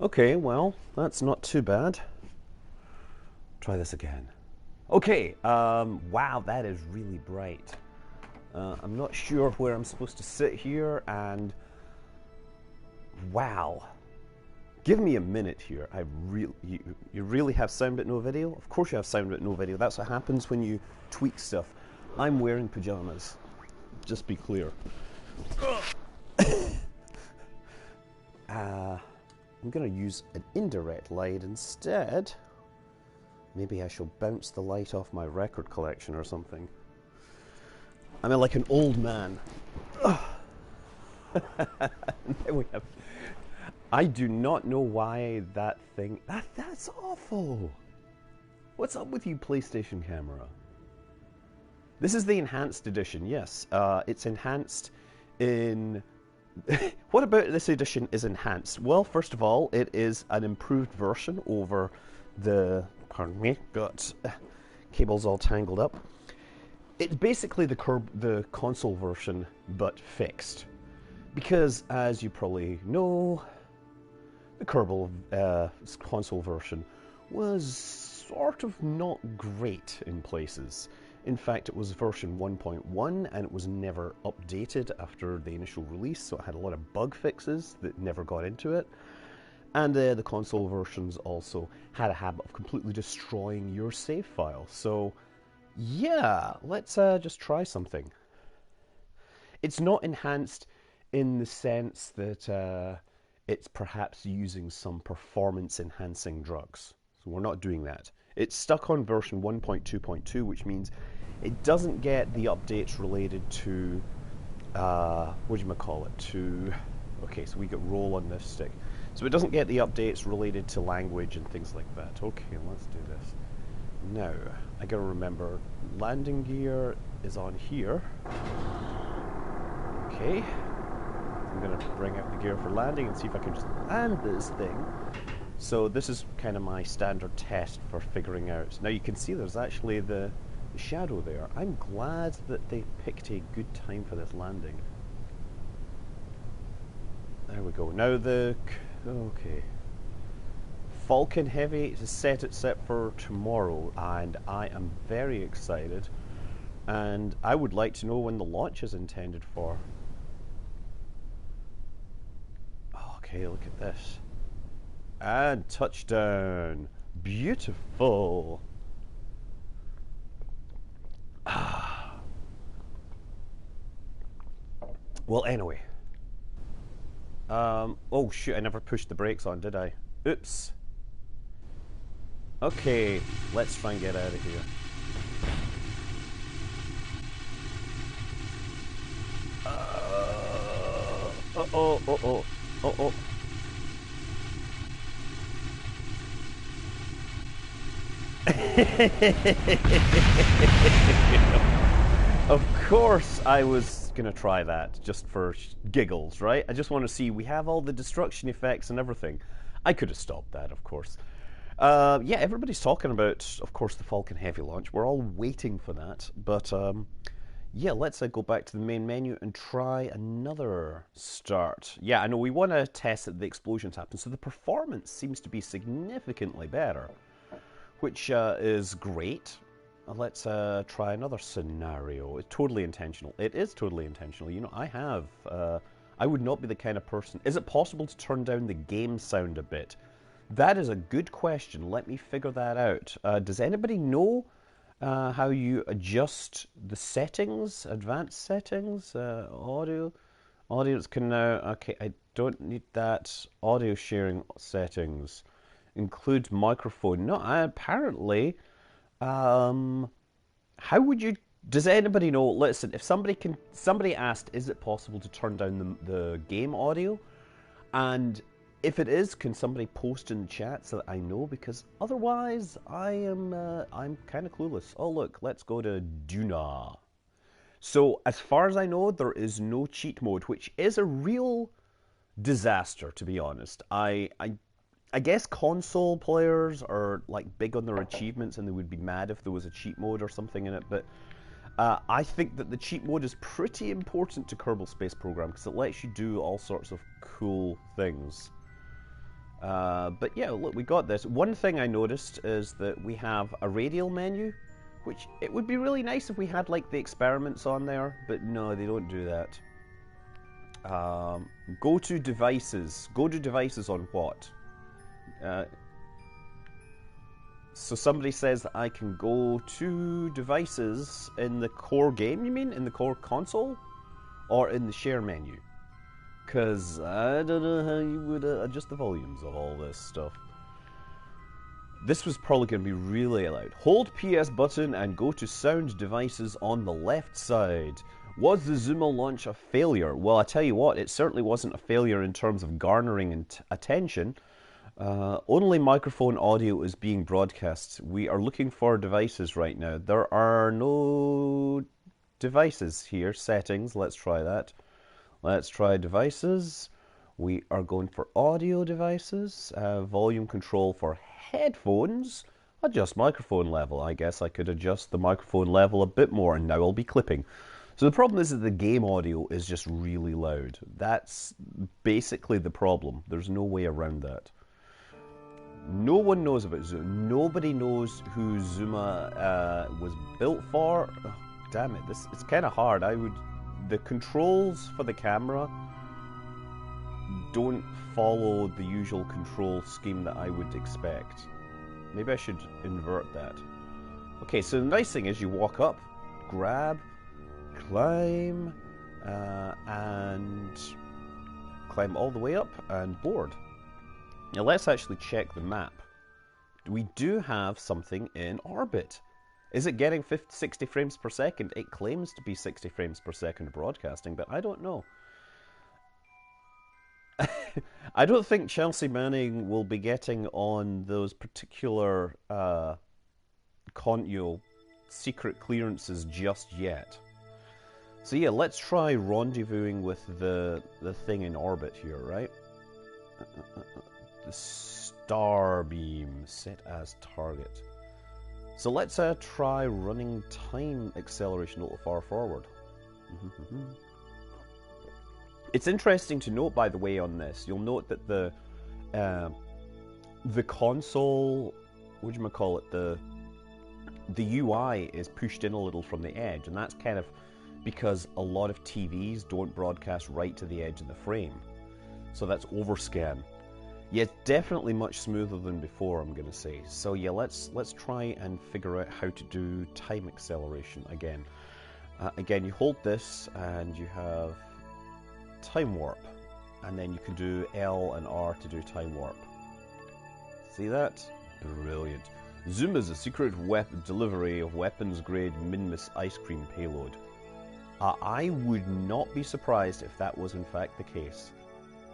Okay, well, that's not too bad. Try this again. Okay, wow, that is really bright. I'm not sure where I'm supposed to sit here, and wow. Give me a minute here. You really have sound but no video? Of course you have sound but no video. That's what happens when you tweak stuff. I'm wearing pajamas. Just be clear. I'm going to use an indirect light instead. Maybe I shall bounce the light off my record collection or something. I mean, like an old man. There we have. I do not know why that thing... That's awful! What's up with you, PlayStation camera? This is the enhanced edition, yes. It's enhanced in... What about this edition is enhanced? Well, first of all, it is an improved version over the... Pardon me, got cables all tangled up. It's basically the console version, but fixed. Because, as you probably know, the Kerbal console version was sort of not great in places. In fact, it was version 1.1 and it was never updated after the initial release, so it had a lot of bug fixes that never got into it. And the console versions also had a habit of completely destroying your save file. So, yeah, let's just try something. It's not enhanced in the sense that it's perhaps using some performance-enhancing drugs. So we're not doing that. It's stuck on version 1.2.2, which means it doesn't get the updates related to, what do you call it, okay, so we get roll on this stick. So it doesn't get the updates related to language and things like that. Okay, let's do this. Now, I gotta remember, landing gear is on here. Okay. I'm gonna bring out the gear for landing and see if I can just land this thing. So this is kind of my standard test for figuring out. Now you can see there's actually the shadow there. I'm glad that they picked a good time for this landing. There we go. Now okay. Falcon Heavy is set for tomorrow, and I am very excited. And I would like to know when the launch is intended for. Okay, look at this. And touchdown. Beautiful. Well, anyway. Oh shoot, I never pushed the brakes on, did I? Oops. Okay, let's try and get out of here. Uh-oh. Of course I was gonna try that, just for giggles, right? I just want to see, we have all the destruction effects and everything. I could have stopped that, of course. Yeah, everybody's talking about, of course, the Falcon Heavy launch. We're all waiting for that, but yeah, let's go back to the main menu and try another start. Yeah, I know we want to test that the explosions happen, so the performance seems to be significantly better, which is great. Let's try another scenario. It's totally intentional. It is totally intentional. You know, I would not be the kind of person... Is it possible to turn down the game sound a bit? That is a good question. Let me figure that out. Does anybody know how you adjust the settings, advanced settings, audio? Audience can now... Okay, I don't need that. Audio sharing settings. Include microphone. No, apparently... how would you... Does anybody know? Listen, if somebody asked, is it possible to turn down the game audio? And if it is, can somebody post in the chat so that I know? Because otherwise, I'm kind of clueless. Oh look, let's go to Duna. So as far as I know, there is no cheat mode, which is a real disaster, to be honest. I guess console players are like big on their achievements and they would be mad if there was a cheat mode or something in it, but I think that the cheat mode is pretty important to Kerbal Space Program because it lets you do all sorts of cool things. But yeah, look, we got this. One thing I noticed is that we have a radial menu, which it would be really nice if we had like the experiments on there, but no, they don't do that. Go to devices. Go to devices on what? So somebody says that I can go to devices in the core game, you mean? In the core console? Or in the share menu? Because I don't know how you would adjust the volumes of all this stuff. This was probably going to be really loud. Hold PS button and go to sound devices on the left side. Was the Zuma launch a failure? Well, I tell you what, it certainly wasn't a failure in terms of garnering attention. Only microphone audio is being broadcast. We are looking for devices right now. There are no devices here. Settings, let's try that. Let's try devices. We are going for audio devices. Volume control for headphones. Adjust microphone level. I guess I could adjust the microphone level a bit more, and now I'll be clipping. So the problem is that the game audio is just really loud. That's basically the problem. There's no way around that. No one knows about Zuma. Nobody knows who Zuma was built for. Oh, damn it, it's kind of hard. The controls for the camera don't follow the usual control scheme that I would expect. Maybe I should invert that. Okay, so the nice thing is you walk up, grab, climb, and climb all the way up and board. Now let's actually check the map. We do have something in orbit. Is it getting 60 frames per second? It claims to be 60 frames per second broadcasting, but I don't know. I don't think Chelsea Manning will be getting on those particular secret clearances just yet. So yeah, let's try rendezvousing with the thing in orbit here, right? The Starbeam set as target. So let's try running time acceleration a little far forward. It's interesting to note, by the way, on this. You'll note that the console, the UI is pushed in a little from the edge, and that's kind of because a lot of TVs don't broadcast right to the edge of the frame. So that's overscan. Yeah, it's definitely much smoother than before, I'm going to say. So yeah, let's try and figure out how to do time acceleration again. Again, you hold this and you have time warp, and then you can do L and R to do time warp. See that? Brilliant. Zoom is a secret delivery of weapons-grade Minmus ice cream payload. I would not be surprised if that was in fact the case.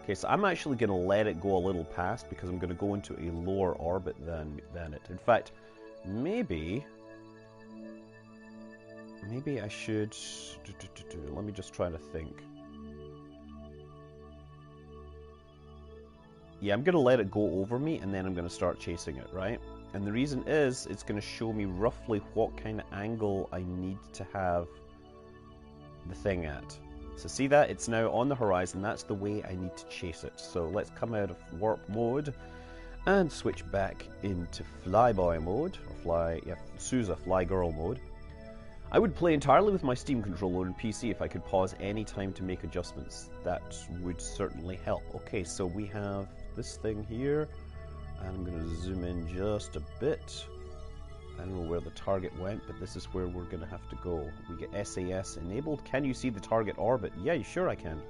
Okay, so I'm actually going to let it go a little past because I'm going to go into a lower orbit than it. In fact, maybe I should... Let me just try to think. Yeah, I'm going to let it go over me, and then I'm going to start chasing it, right? And the reason is, it's going to show me roughly what kind of angle I need to have the thing at. So see that? It's now on the horizon. That's the way I need to chase it. So let's come out of warp mode and switch back into flyboy mode, or Sousa fly girl mode. I would play entirely with my Steam controller and PC if I could pause any time to make adjustments. That would certainly help. Okay, so we have this thing here, and I'm going to zoom in just a bit. I don't know where the target went, but this is where we're going to have to go. We get SAS enabled. Can you see the target orbit? Yeah, sure I can.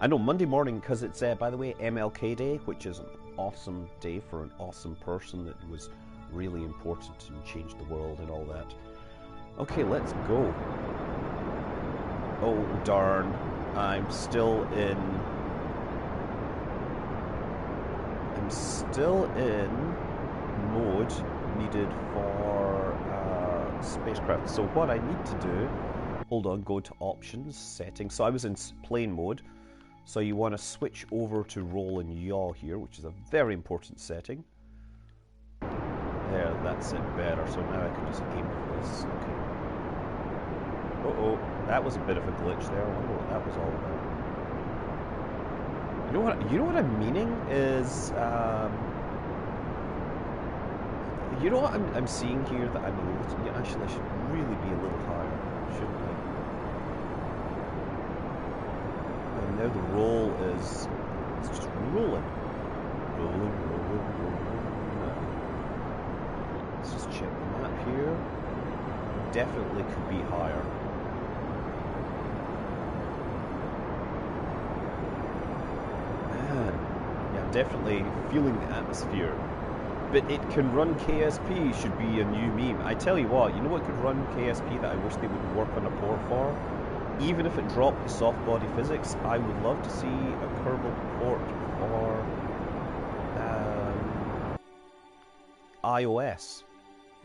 I know Monday morning, because it's, by the way, MLK Day, which is an awesome day for an awesome person that was really important and changed the world and all that. Okay, let's go. Oh, darn. I'm still in mode needed for spacecraft. So what I need to do, hold on, go to options, settings. So I was in plane mode. So you want to switch over to roll and yaw here, which is a very important setting. There, that's it better. So now I can just aim for this. Okay. Uh-oh, that was a bit of a glitch there. I wonder what that was all about. You know what I'm meaning is, you know what I'm seeing here that I'm a little. Yeah, actually, I should really be a little higher, shouldn't I? And now the roll is, it's just rolling. Let's just check the map here. Definitely could be higher. Man, yeah, I'm definitely feeling the atmosphere. But it can run KSP should be a new meme. I tell you what could run KSP that I wish they would work on a port for? Even if it dropped the soft body physics, I would love to see a Kerbal port for iOS.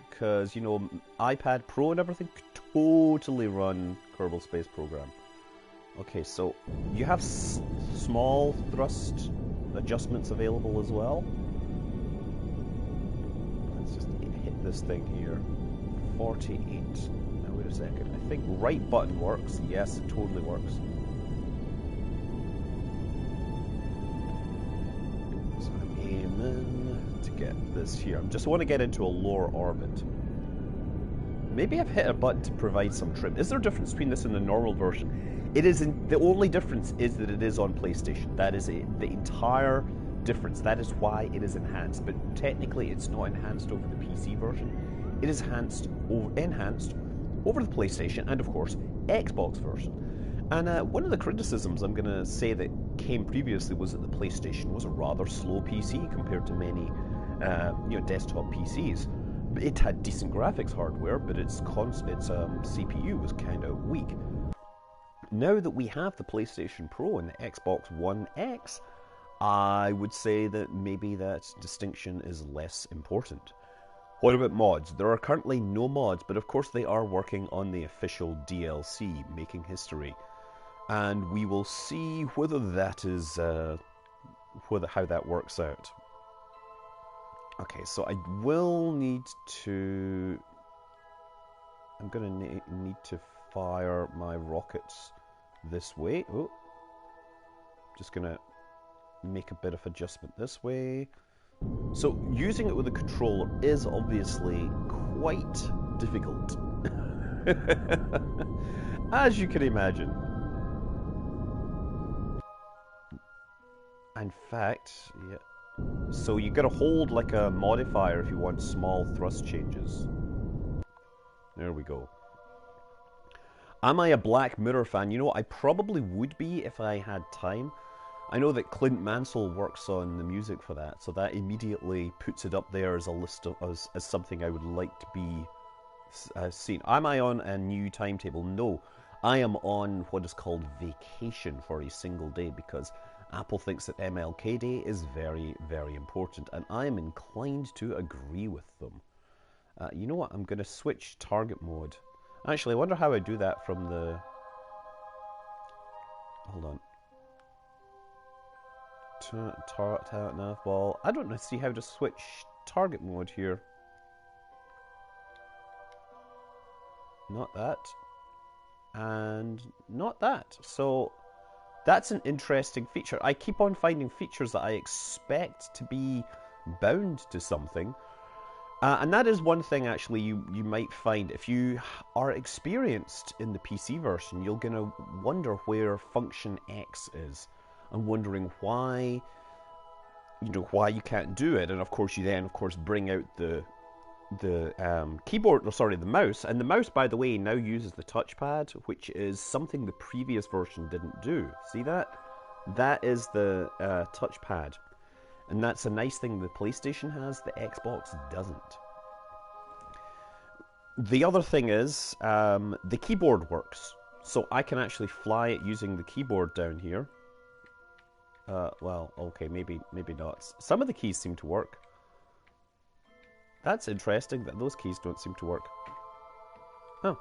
Because, you know, iPad Pro and everything could totally run Kerbal Space Program. Okay, so you have small thrust adjustments available as well. Let's just hit this thing here. 48. Now wait a second. I think right button works. Yes, it totally works. So I'm aiming to get this here. I just want to get into a lower orbit. Maybe I've hit a button to provide some trim. Is there a difference between this and the normal version? It isn't. The only difference is that it is on PlayStation. That is the entire difference. That is why it is enhanced. But technically, it's not enhanced over the PC version. It is enhanced over the PlayStation and, of course, Xbox version. And one of the criticisms I'm going to say that came previously was that the PlayStation was a rather slow PC compared to many, desktop PCs. It had decent graphics hardware, but its CPU was kind of weak. Now that we have the PlayStation Pro and the Xbox One X, I would say that maybe that distinction is less important. What about mods? There are currently no mods, but of course they are working on the official DLC, making history. And we will see whether that is, how that works out. Okay, so I will need to... I'm going to need to fire my rockets this way. Oh, just going to make a bit of adjustment this way. So using it with a controller is obviously quite difficult, as you can imagine. In fact, yeah. So you got to hold like a modifier if you want small thrust changes. There we go. Am I a Black Mirror fan? You know, I probably would be if I had time. I know that Clint Mansell works on the music for that, so that immediately puts it up there as a list of as something I would like to be seen. Am I on a new timetable? No, I am on what is called vacation for a single day because Apple thinks that MLK Day is very, very important, and I am inclined to agree with them. You know what? I'm going to switch target mode. Actually, I wonder how I do that from the... Hold on. Nav ball. I don't know. See how to switch target mode here. Not that. And not that. So that's an interesting feature. I keep on finding features that I expect to be bound to something. And that is one thing, actually, you might find. If you are experienced in the PC version, you're going to wonder where function X is. And wondering why, why you can't do it. And, of course, you then, bring out the keyboard, or sorry, the mouse. And the mouse, by the way, now uses the touchpad, which is something the previous version didn't do. See that? That is the touchpad. And that's a nice thing the PlayStation has, the Xbox doesn't. The other thing is, the keyboard works. So I can actually fly it using the keyboard down here. Well, okay, maybe not. Some of the keys seem to work. That's interesting that those keys don't seem to work. Oh,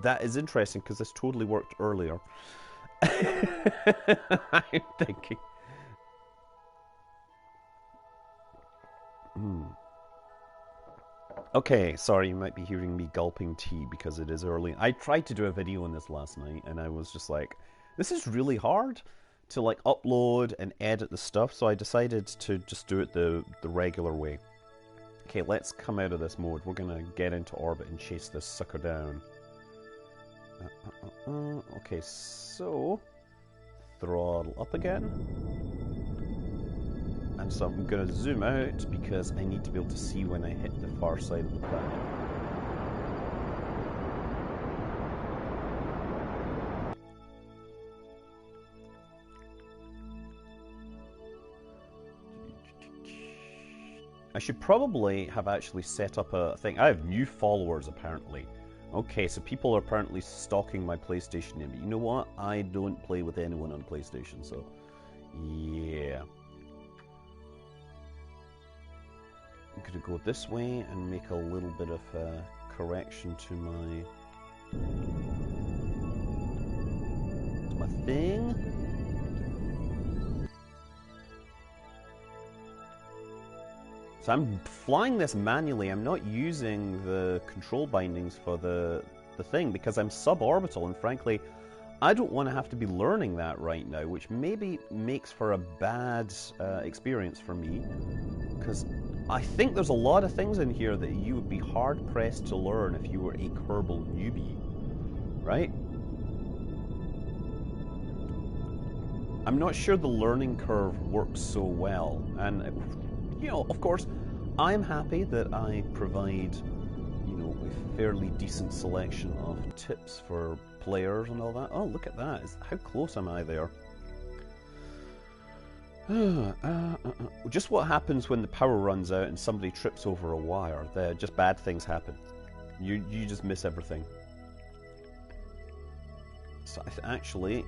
that is interesting because this totally worked earlier. I'm thinking... Okay, sorry, you might be hearing me gulping tea because it is early. I tried to do a video on this last night and I was just like, this is really hard to like upload and edit the stuff, so I decided to just do it the regular way. Okay, let's come out of this mode. We're gonna get into orbit and chase this sucker down. Okay, so throttle up again. And so I'm gonna zoom out because I need to be able to see when I hit the far side of the planet. I should probably have actually set up a thing. I have new followers, apparently. Okay, so people are apparently stalking my PlayStation name. You know what? I don't play with anyone on PlayStation, so... yeah. I'm gonna go this way and make a little bit of a correction to my thing. So I'm flying this manually. I'm not using the control bindings for the thing because I'm suborbital, and frankly, I don't want to have to be learning that right now, which maybe makes for a bad experience for me, because I think there's a lot of things in here that you would be hard-pressed to learn if you were a Kerbal newbie, right? I'm not sure the learning curve works so well, and you know, of course, I'm happy that I provide, you know, a fairly decent selection of tips for players and all that. Oh, look at that. How close am I there? Just what happens when the power runs out and somebody trips over a wire. Just bad things happen. You just miss everything. So actually,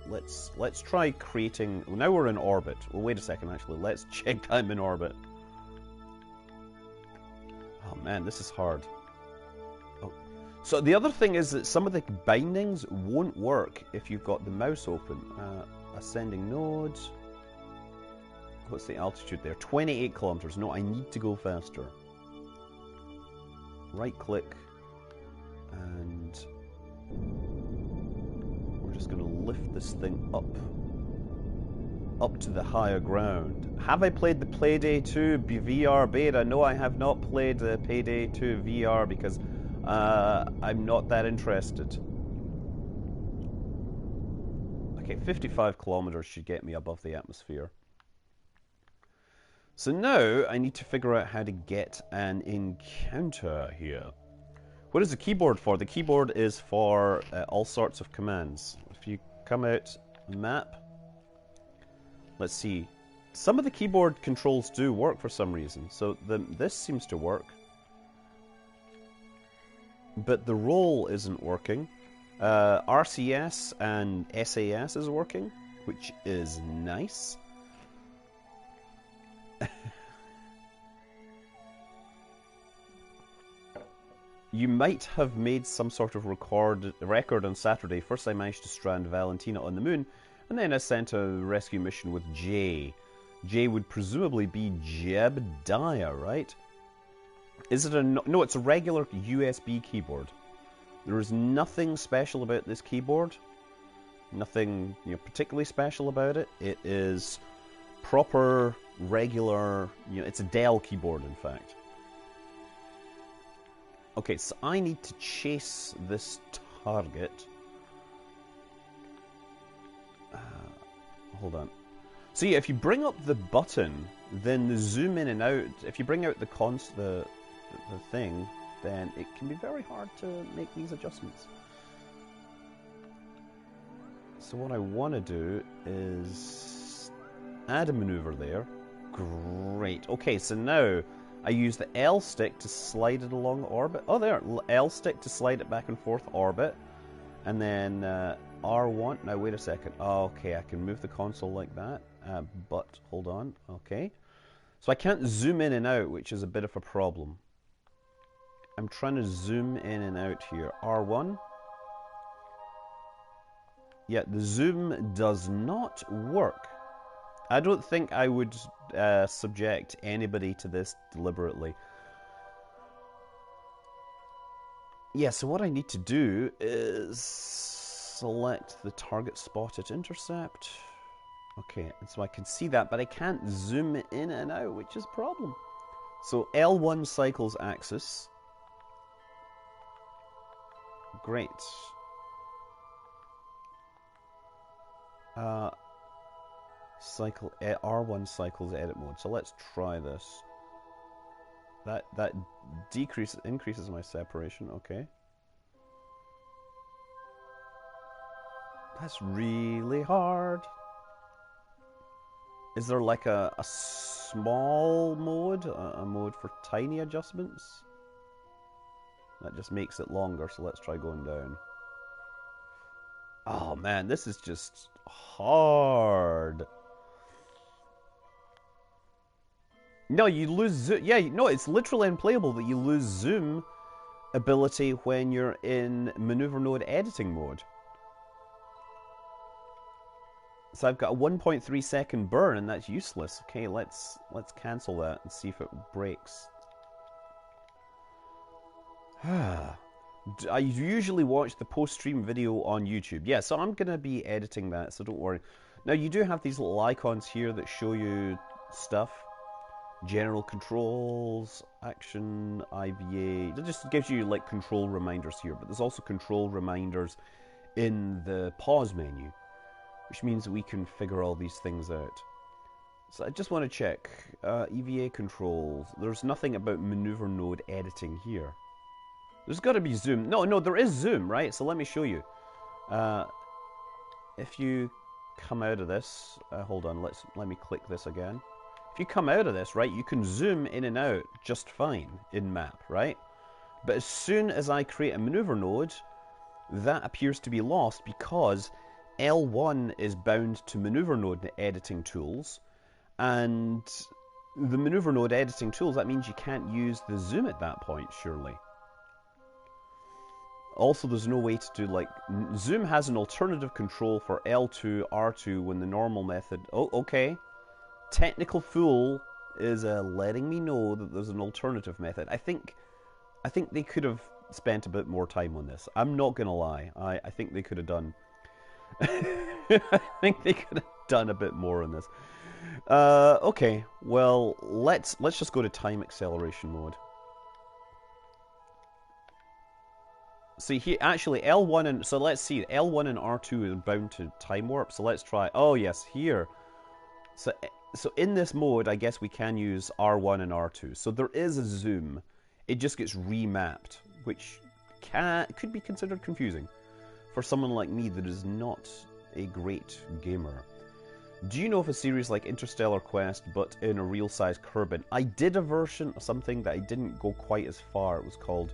let's try creating. Well, now we're in orbit. Well, wait a second. Actually, let's check I'm in orbit. Oh man, this is hard. Oh, so the other thing is that some of the bindings won't work if you've got the mouse open. Ascending node. What's the altitude there? 28 kilometers. No, I need to go faster. Right click, and we're just going to lift this thing up to the higher ground. Have I played the Payday 2 VR beta? No, I have not played the Payday 2 VR because I'm not that interested. Okay, 55 kilometers should get me above the atmosphere. So now I need to figure out how to get an encounter here. What is the keyboard for? The keyboard is for all sorts of commands. If you come out map, let's see. Some of the keyboard controls do work for some reason. So this seems to work. But the roll isn't working. RCS and SAS is working, which is nice. You might have made some sort of record on Saturday. First I managed to strand Valentina on the moon, and then I sent a rescue mission with Jay. Jay would presumably be Jebediah, right? Is it a... No, it's a regular USB keyboard. There is nothing special about this keyboard. Nothing, you know, particularly special about it. It is proper, regular... You know, it's a Dell keyboard, in fact. Okay, so I need to chase this target. Hold on. So yeah, if you bring up the button, then the zoom in and out, if you bring out the thing, then it can be very hard to make these adjustments. So what I want to do is add a maneuver there. Great. Okay, so now I use the L stick to slide it along orbit. Oh, there. L stick to slide it back and forth orbit. And then R1. Now, wait a second. Oh, okay, I can move the console like that. But, hold on. Okay. So I can't zoom in and out, which is a bit of a problem. I'm trying to zoom in and out here. R1. Yeah, the zoom does not work. I don't think I would subject anybody to this deliberately. Yeah, so what I need to do is select the target spot at intercept. Okay, and so I can see that, but I can't zoom it in and out, which is a problem. So L1 cycles axis. Great. R1 cycles edit mode. So let's try this. That increases my separation. Okay. That's really hard. Is there like a small mode, a mode for tiny adjustments? That just makes it longer, so let's try going down. Oh man, this is just hard. No, you lose zoom. Yeah, no, it's literally unplayable that you lose zoom ability when you're in maneuver node editing mode. So I've got a 1.3 second burn, and that's useless. Okay, let's cancel that and see if it breaks. I usually watch the post-stream video on YouTube. Yeah, so I'm going to be editing that, so don't worry. Now, you do have these little icons here that show you stuff. General controls, action, IVA. It just gives you, like, control reminders here. But there's also control reminders in the pause menu, which means that we can figure all these things out. So I just want to check. EVA controls. There's nothing about maneuver node editing here. There's got to be zoom. No, there is zoom, right? So let me show you. If you come out of this, hold on, let me click this again. If you come out of this, right, you can zoom in and out just fine in map, right? But as soon as I create a maneuver node, that appears to be lost because L1 is bound to maneuver node editing tools, and the maneuver node editing tools, that means you can't use the zoom at that point, surely. Also, there's no way to do, like, zoom has an alternative control for L2, R2 when the normal method... Oh, okay. Technical Fool is letting me know that there's an alternative method. I think they could have spent a bit more time on this. I'm not going to lie. I think they could have done... I think they could have done a bit more on this. Okay, well, let's just go to time acceleration mode. See here, actually L1 and so let's see, L1 and R2 are bound to time warp. So let's try. Oh yes, here. So in this mode, I guess we can use R1 and R2. So there is a zoom. It just gets remapped, which could be considered confusing for someone like me that is not a great gamer. Do you know of a series like Interstellar Quest, but in a real-size Kerbal? I did a version of something that I didn't go quite as far. It was called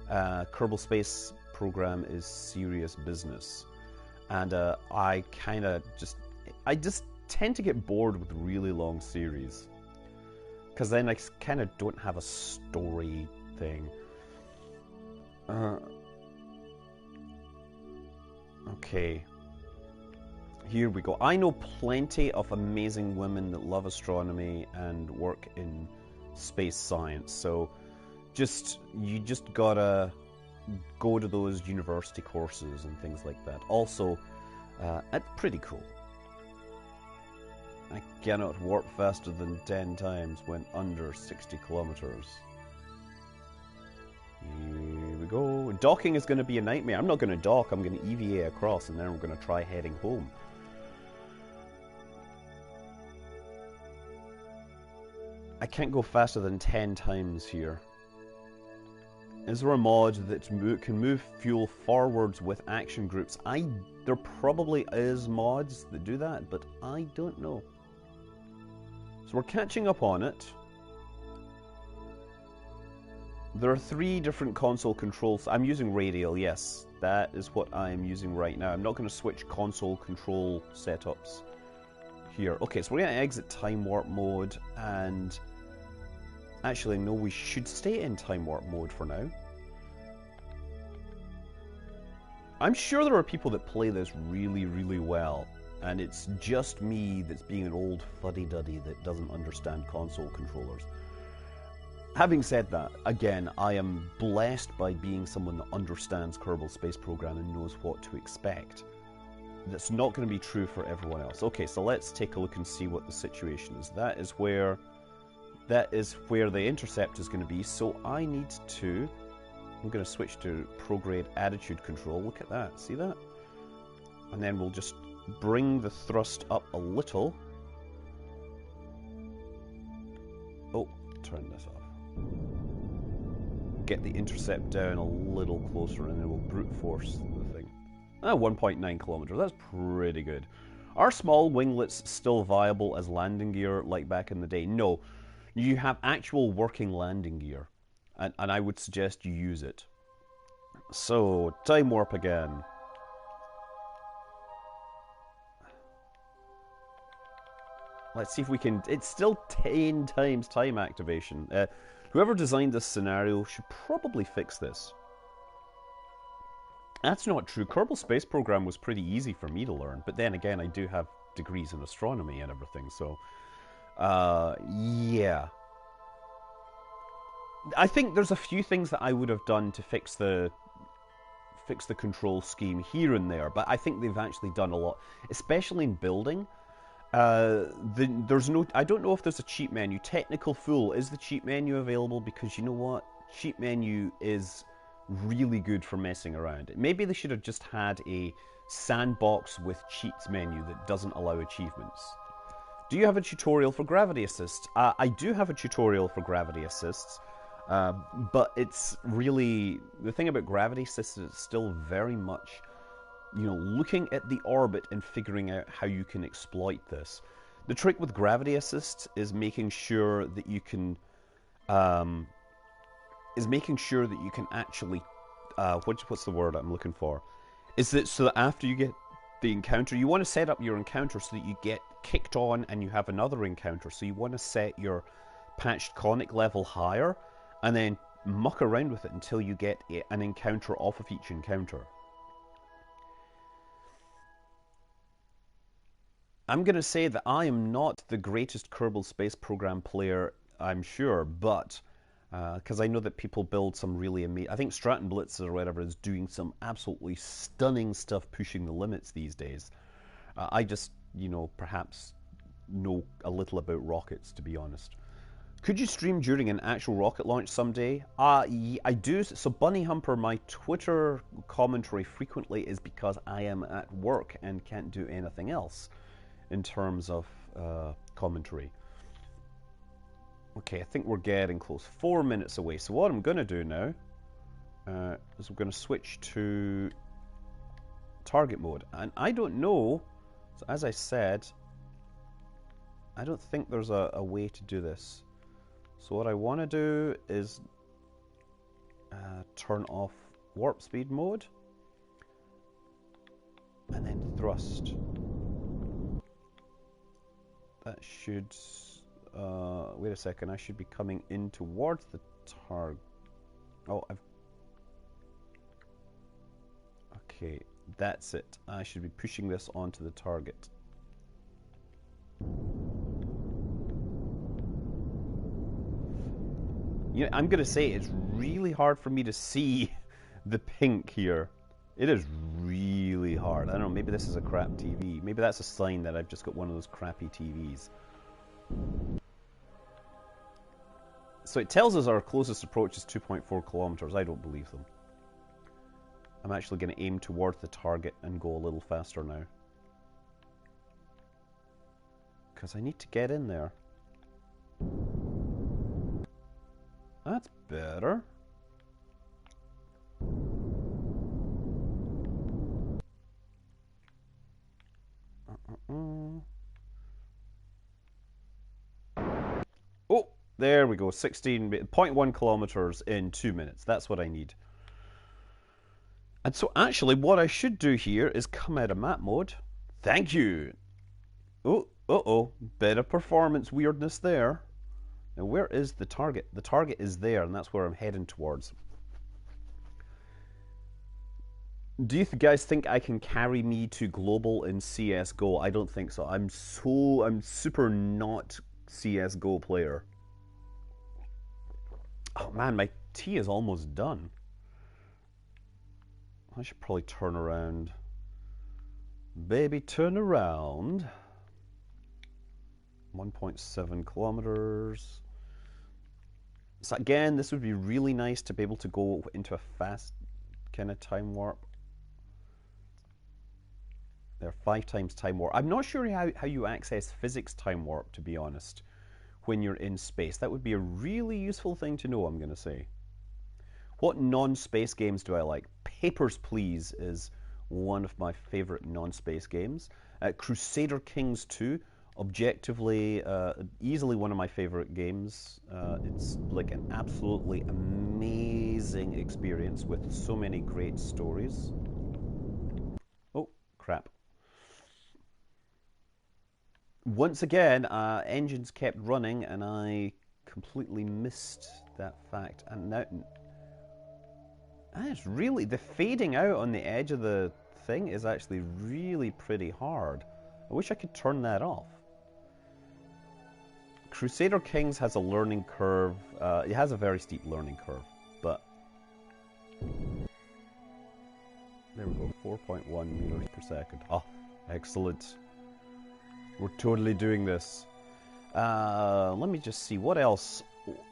Kerbal Space Program is Serious Business. And I just tend to get bored with really long series. Because then I kind of don't have a story thing. Okay. Here we go. I know plenty of amazing women that love astronomy and work in space science. So you just gotta go to those university courses and things like that. Also, it's pretty cool. I cannot warp faster than 10 times when under 60 kilometers. Here we go. Docking is going to be a nightmare. I'm not going to dock. I'm going to EVA across, and then we're going to try heading home. I can't go faster than 10 times here. Is there a mod that can move fuel forwards with action groups? There probably is mods that do that, but I don't know. So we're catching up on it. There are 3 different console controls. I'm using Radial, yes. That is what I am using right now. I'm not going to switch console control setups here. Okay, so we're going to exit time warp mode, and actually, no, we should stay in time warp mode for now. I'm sure there are people that play this really, really well, and it's just me that's being an old fuddy-duddy that doesn't understand console controllers. Having said that, again, I am blessed by being someone that understands Kerbal Space Program and knows what to expect. That's not going to be true for everyone else. Okay, so let's take a look and see what the situation is. That is where the intercept is going to be. So I need to... I'm going to switch to prograde attitude control. Look at that. See that? And then we'll just bring the thrust up a little. Oh, turn this off. Get the intercept down a little closer and then we'll brute force the thing. 1.9 kilometers, that's pretty good. Are small winglets still viable as landing gear like back in the day? No, you have actual working landing gear, and I would suggest you use it. So, time warp again. Let's see if we can... It's still 10 times time activation. Whoever designed this scenario should probably fix this. That's not true. Kerbal Space Program was pretty easy for me to learn, but then again, I do have degrees in astronomy and everything, so... yeah. I think there's a few things that I would have done to fix the control scheme here and there, but I think they've actually done a lot, especially in building. There's no... I don't know if there's a cheat menu. Technical Fool, is the cheat menu available? Because you know what? Cheat menu is really good for messing around. Maybe they should have just had a Sandbox with cheats menu that doesn't allow achievements. Do you have a tutorial for gravity assist? I do have a tutorial for gravity assists, but it's really... The thing about gravity assists is it's still very much, you know, looking at the orbit and figuring out how you can exploit this. The trick with gravity assist is making sure that you can... actually... what's the word I'm looking for? Is that so that after you get the encounter, you want to set up your encounter so that you get kicked on and you have another encounter. So you want to set your patched conic level higher and then muck around with it until you get an encounter off of each encounter. I'm going to say that I am not the greatest Kerbal Space Program player, I'm sure, but... because I know that people build some really amazing... I think Stratton Blitz or whatever is doing some absolutely stunning stuff pushing the limits these days. I just, you know, perhaps know a little about rockets, to be honest. Could you stream during an actual rocket launch someday? I do. So Bunny Humper, my Twitter commentary frequently is because I am at work and can't do anything else in terms of commentary. Okay, I think we're getting close. 4 minutes away. So what I'm going to do now is we're going to switch to target mode. And I don't know, so as I said, I don't think there's a way to do this. So what I want to do is turn off warp speed mode and then thrust. That should... wait a second, I should be coming in towards the target. Oh, okay, that's it. I should be pushing this onto the target. You know, I'm going to say it's really hard for me to see the pink here. It is really hard. I don't know, maybe this is a crap TV. Maybe that's a sign that I've just got one of those crappy TVs. So it tells us our closest approach is 2.4 kilometers. I don't believe them. I'm actually going to aim towards the target and go a little faster now. Because I need to get in there. That's better. Oh, there we go. 16.1 kilometers in 2 minutes. That's what I need. And so actually what I should do here is come out of map mode. Thank you. Oh, uh-oh. Bit of performance weirdness there. Now where is the target? The target is there, and that's where I'm heading towards. Do you guys think I can carry me to global in CSGO? I don't think so. I'm super not CSGO player. Oh man, my tea is almost done. I should probably turn around. Baby, turn around. 1.7 kilometers. So again, this would be really nice to be able to go into a fast kind of time warp. There are 5 times time warp. I'm not sure how you access physics time warp, to be honest, when you're in space. That would be a really useful thing to know, I'm going to say. What non-space games do I like? Papers, Please is one of my favorite non-space games. Crusader Kings 2, objectively, easily one of my favorite games. It's like an absolutely amazing experience with so many great stories. Oh, crap. Once again, engines kept running and I completely missed that fact. And now, it's really, the fading out on the edge of the thing is actually really pretty hard. I wish I could turn that off. Crusader Kings has a learning curve. It has a very steep learning curve, but there we go, 4.1 meters per second. Oh, excellent. We're totally doing this. Let me just see, what else?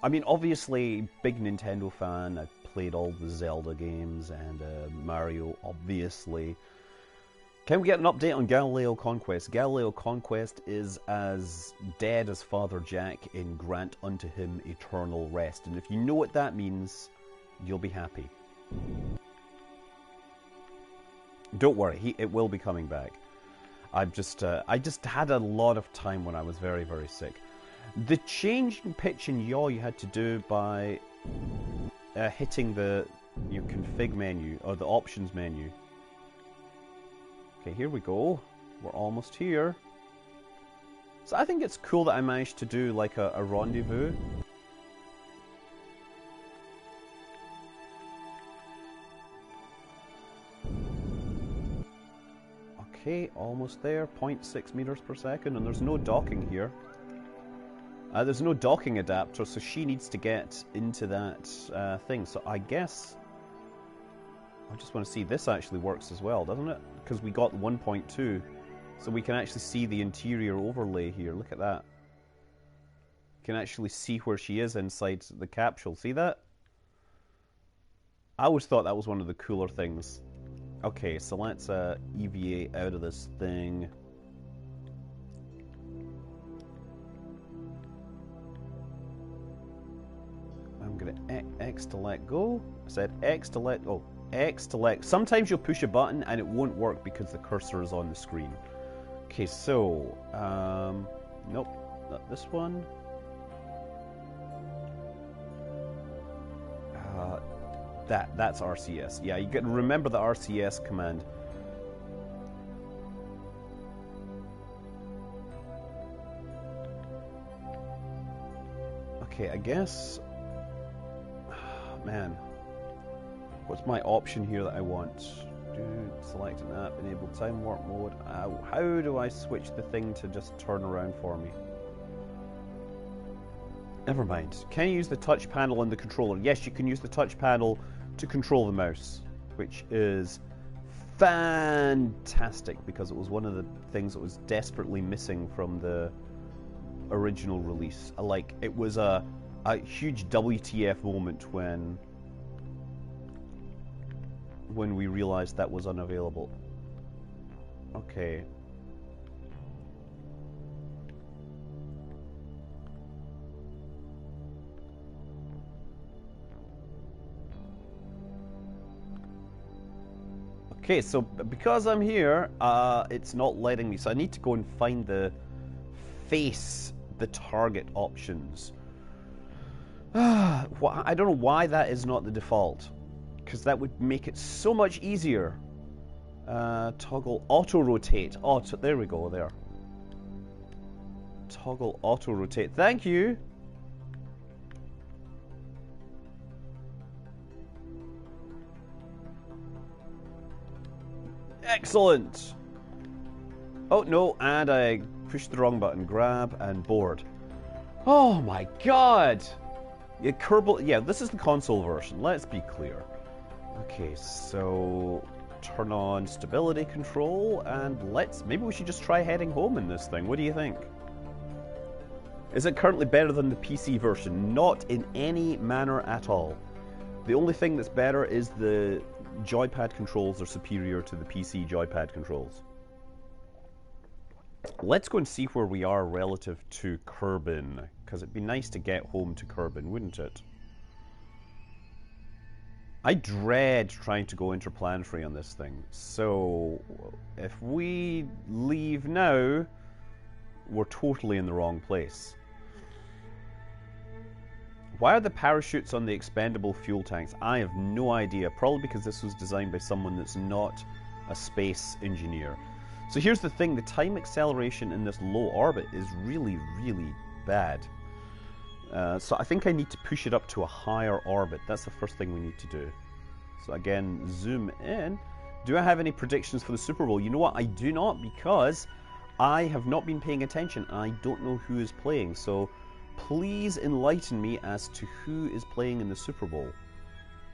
I mean, obviously, big Nintendo fan. I've played all the Zelda games and Mario, obviously. Can we get an update on Galileo Conquest? Galileo Conquest is as dead as Father Jack in Grant Unto Him Eternal Rest. And if you know what that means, you'll be happy. Don't worry, it will be coming back. I just had a lot of time when I was very, very sick. The change in pitch and yaw you had to do by hitting the config menu, or the options menu. Okay, here we go. We're almost here. So I think it's cool that I managed to do like a rendezvous. Okay, almost there, 0.6 meters per second, and there's no docking here. There's no docking adapter, so she needs to get into that thing. So I guess I just want to see, this actually works as well, doesn't it? Because we got 1.2, so we can actually see the interior overlay here. Look at that. You can actually see where she is inside the capsule. See that? I always thought that was one of the cooler things. Okay, so let's EVA out of this thing. I'm gonna X to let go. I said X to let, oh, X to let. Sometimes you'll push a button and it won't work because the cursor is on the screen. Okay, so, nope, not this one. That's RCS. Yeah, you got to remember the RCS command. Okay, I guess... man. What's my option here that I want? Select an app, enable time warp mode. How do I switch the thing to just turn around for me? Never mind. Can you use the touch panel on the controller? Yes, you can use the touch panel to control the mouse, which is fantastic because it was one of the things that was desperately missing from the original release. Like, it was a huge WTF moment when we realized that was unavailable. Okay. Okay, so because I'm here, it's not letting me, so I need to go and find the target options. I don't know why that is not the default, because that would make it so much easier. Toggle auto rotate. Oh, there we go, there. Toggle auto rotate. Thank you. Excellent! Oh no, and I pushed the wrong button. Grab and board. Oh my god! Yeah, Kerbal, yeah, this is the console version, let's be clear. Okay, so turn on stability control, and maybe we should just try heading home in this thing. What do you think? Is it currently better than the PC version? Not in any manner at all. The only thing that's better is the joypad controls are superior to the PC joypad controls. Let's go and see where we are relative to Kerbin, because it'd be nice to get home to Kerbin, wouldn't it? I dread trying to go interplanetary on this thing, so if we leave now, we're totally in the wrong place. Why are the parachutes on the expendable fuel tanks? I have no idea, probably because this was designed by someone that's not a space engineer. So here's the thing, the time acceleration in this low orbit is really, really bad. So I think I need to push it up to a higher orbit. That's the first thing we need to do. So again, zoom in. Do I have any predictions for the Super Bowl? You know what? I do not, because I have not been paying attention. I don't know who is playing. So please enlighten me as to who is playing in the Super Bowl.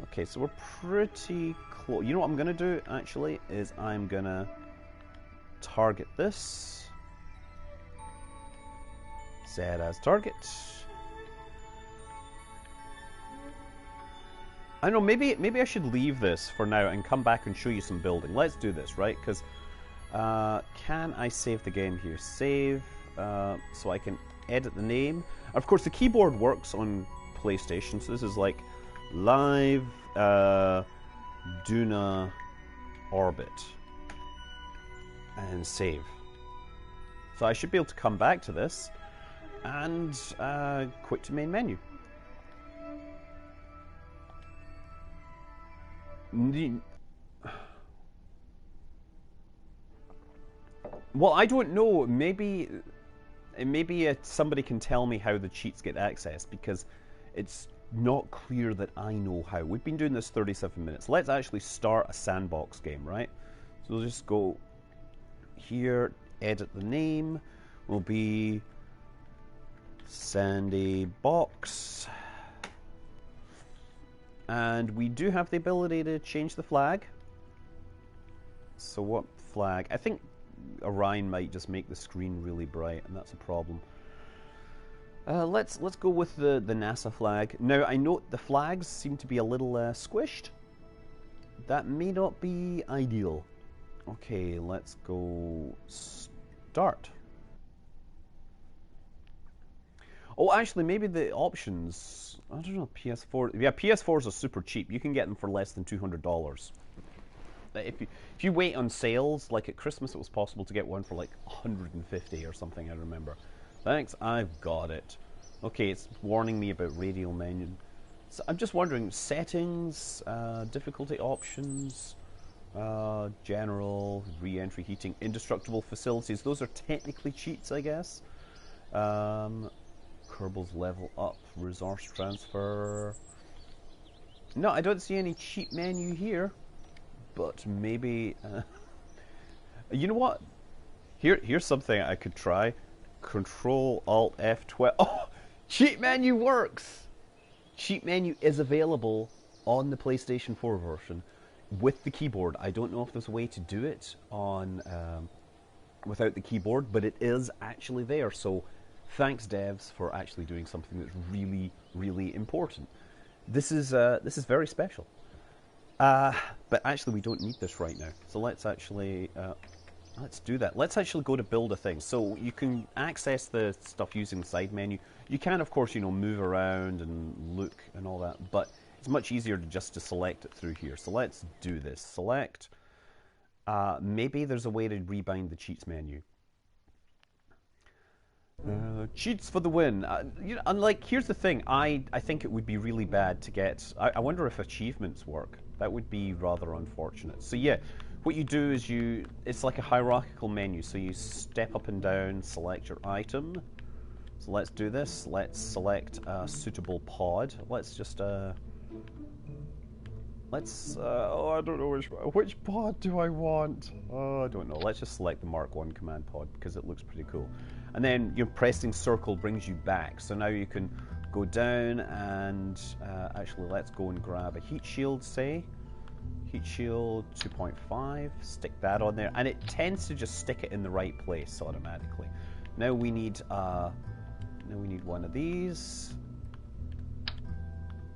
Okay, so we're pretty close. You know what I'm going to do, actually, is I'm going to target this. Set as target. I don't know, maybe I should leave this for now and come back and show you some building. Let's do this, right? Because can I save the game here? Save, so I can edit the name. Of course, the keyboard works on PlayStation, so this is like Live Duna Orbit. And save. So I should be able to come back to this and quit to main menu. Well, I don't know. Maybe somebody can tell me how the cheats get accessed, because it's not clear that I know how. We've been doing this 37 minutes. Let's actually start a Sandbox game, right? So we'll just go here, edit the name, will be Sandy Box, and we do have the ability to change the flag. So what flag? I think Orion might just make the screen really bright, and that's a problem. Let's go with the NASA flag. Now I note the flags seem to be a little squished. That may not be ideal. Okay, let's go start. Oh, actually, maybe the options, I don't know, PS4. Yeah, PS4s are super cheap. You can get them for less than $200. If you wait on sales, like at Christmas, it was possible to get one for like 150 or something, I remember. Thanks, I've got it. Okay, it's warning me about Radial Menu. So I'm just wondering, settings, difficulty options, general, re-entry heating, indestructible facilities. Those are technically cheats, I guess. Kerbal's level up, resource transfer. No, I don't see any cheat menu here. But maybe, you know what? Here's something I could try. Control Alt F12. Oh, cheat menu works. Cheat menu is available on the PlayStation 4 version with the keyboard. I don't know if there's a way to do it on without the keyboard, but it is actually there. So thanks, devs, for actually doing something that's really, really important. This is very special. But actually, we don't need this right now. So let's actually let's do that. Let's actually go to build a thing. So you can access the stuff using the side menu. You can, of course, move around and look and all that. But it's much easier to select it through here. So let's do this. Select. Maybe there's a way to rebind the cheats menu. Cheats for the win. Here's the thing. I think it would be really bad to get. I wonder if achievements work. That would be rather unfortunate. So yeah, what you do is it's like a hierarchical menu. So you step up and down, select your item. So let's do this. Let's select a suitable pod. Let's just oh, I don't know which pod do I want. Oh, I don't know. Let's just select the Mark 1 command pod because it looks pretty cool. And then pressing circle brings you back. So now you can go down and actually let's go and grab a heat shield, say. Heat shield 2.5, stick that on there, and it tends to just stick it in the right place automatically. Now we need one of these.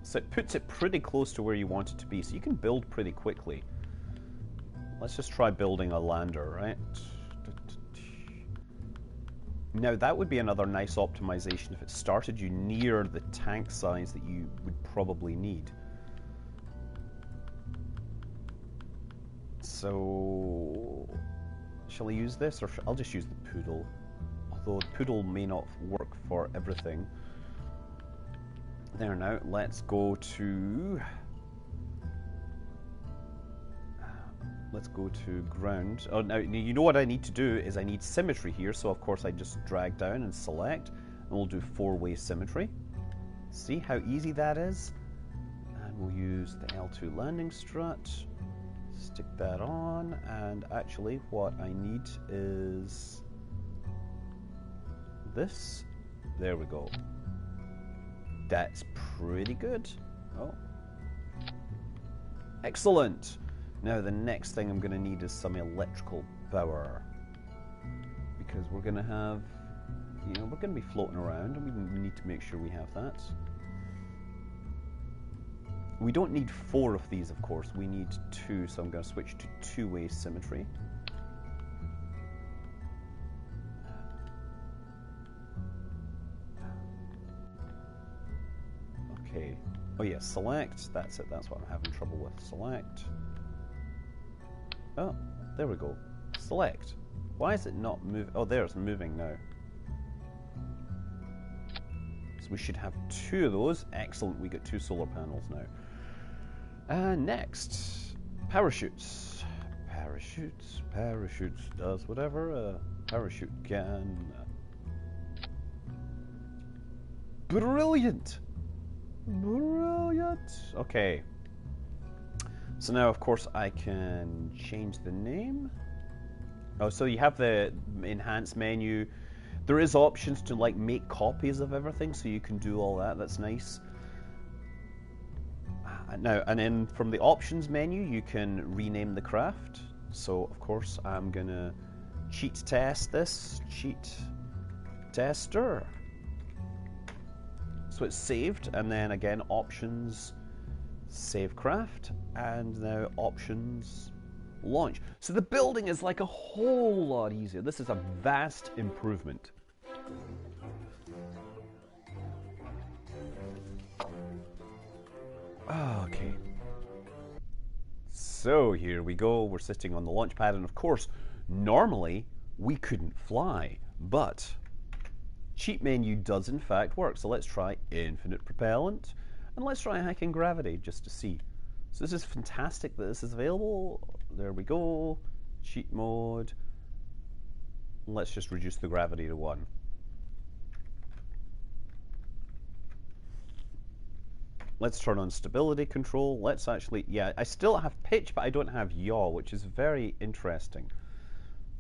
So it puts it pretty close to where you want it to be, so you can build pretty quickly. Let's just try building a lander, right? Now that would be another nice optimization if it started you near the tank size that you would probably need. So, shall I use this, or I'll just use the poodle? Although the poodle may not work for everything. There now, let's go to ground. Oh, now you know what I need to do is I need symmetry here, so of course I just drag down and select, and we'll do 4-way symmetry. See how easy that is? And we'll use the L2 landing strut. Stick that on, and actually what I need is this. There we go. That's pretty good. Oh. Excellent. Now the next thing I'm going to need is some electrical power. Because we're going to have, we're going to be floating around, and we need to make sure we have that. We don't need 4 of these, of course. We need 2, so I'm going to switch to 2-way symmetry. Okay. Oh yeah, select. That's it. That's what I'm having trouble with. Select. Oh, there we go. Select. Why is it not moving? Oh, there, it's moving now. So we should have 2 of those. Excellent. We got 2 solar panels now. Next, parachutes. Parachutes does whatever a parachute can. Brilliant! Okay. So now, of course, I can change the name. Oh, so you have the enhance menu. There is options to make copies of everything, so you can do all that. That's nice. Now, and then from the options menu, you can rename the craft. So, of course, I'm gonna cheat test this. Cheat tester. So it's saved, and then again, options, save craft, and now options, launch. So the building is like a whole lot easier. This is a vast improvement. Okay. So here we go. We're sitting on the launch pad, and of course, normally we couldn't fly, but cheat menu does in fact work. So let's try infinite propellant, and let's try hacking gravity just to see. So this is fantastic that this is available. There we go. Cheat mode. Let's just reduce the gravity to 1. Let's turn on stability control. Let's actually, yeah, I still have pitch, but I don't have yaw, which is very interesting.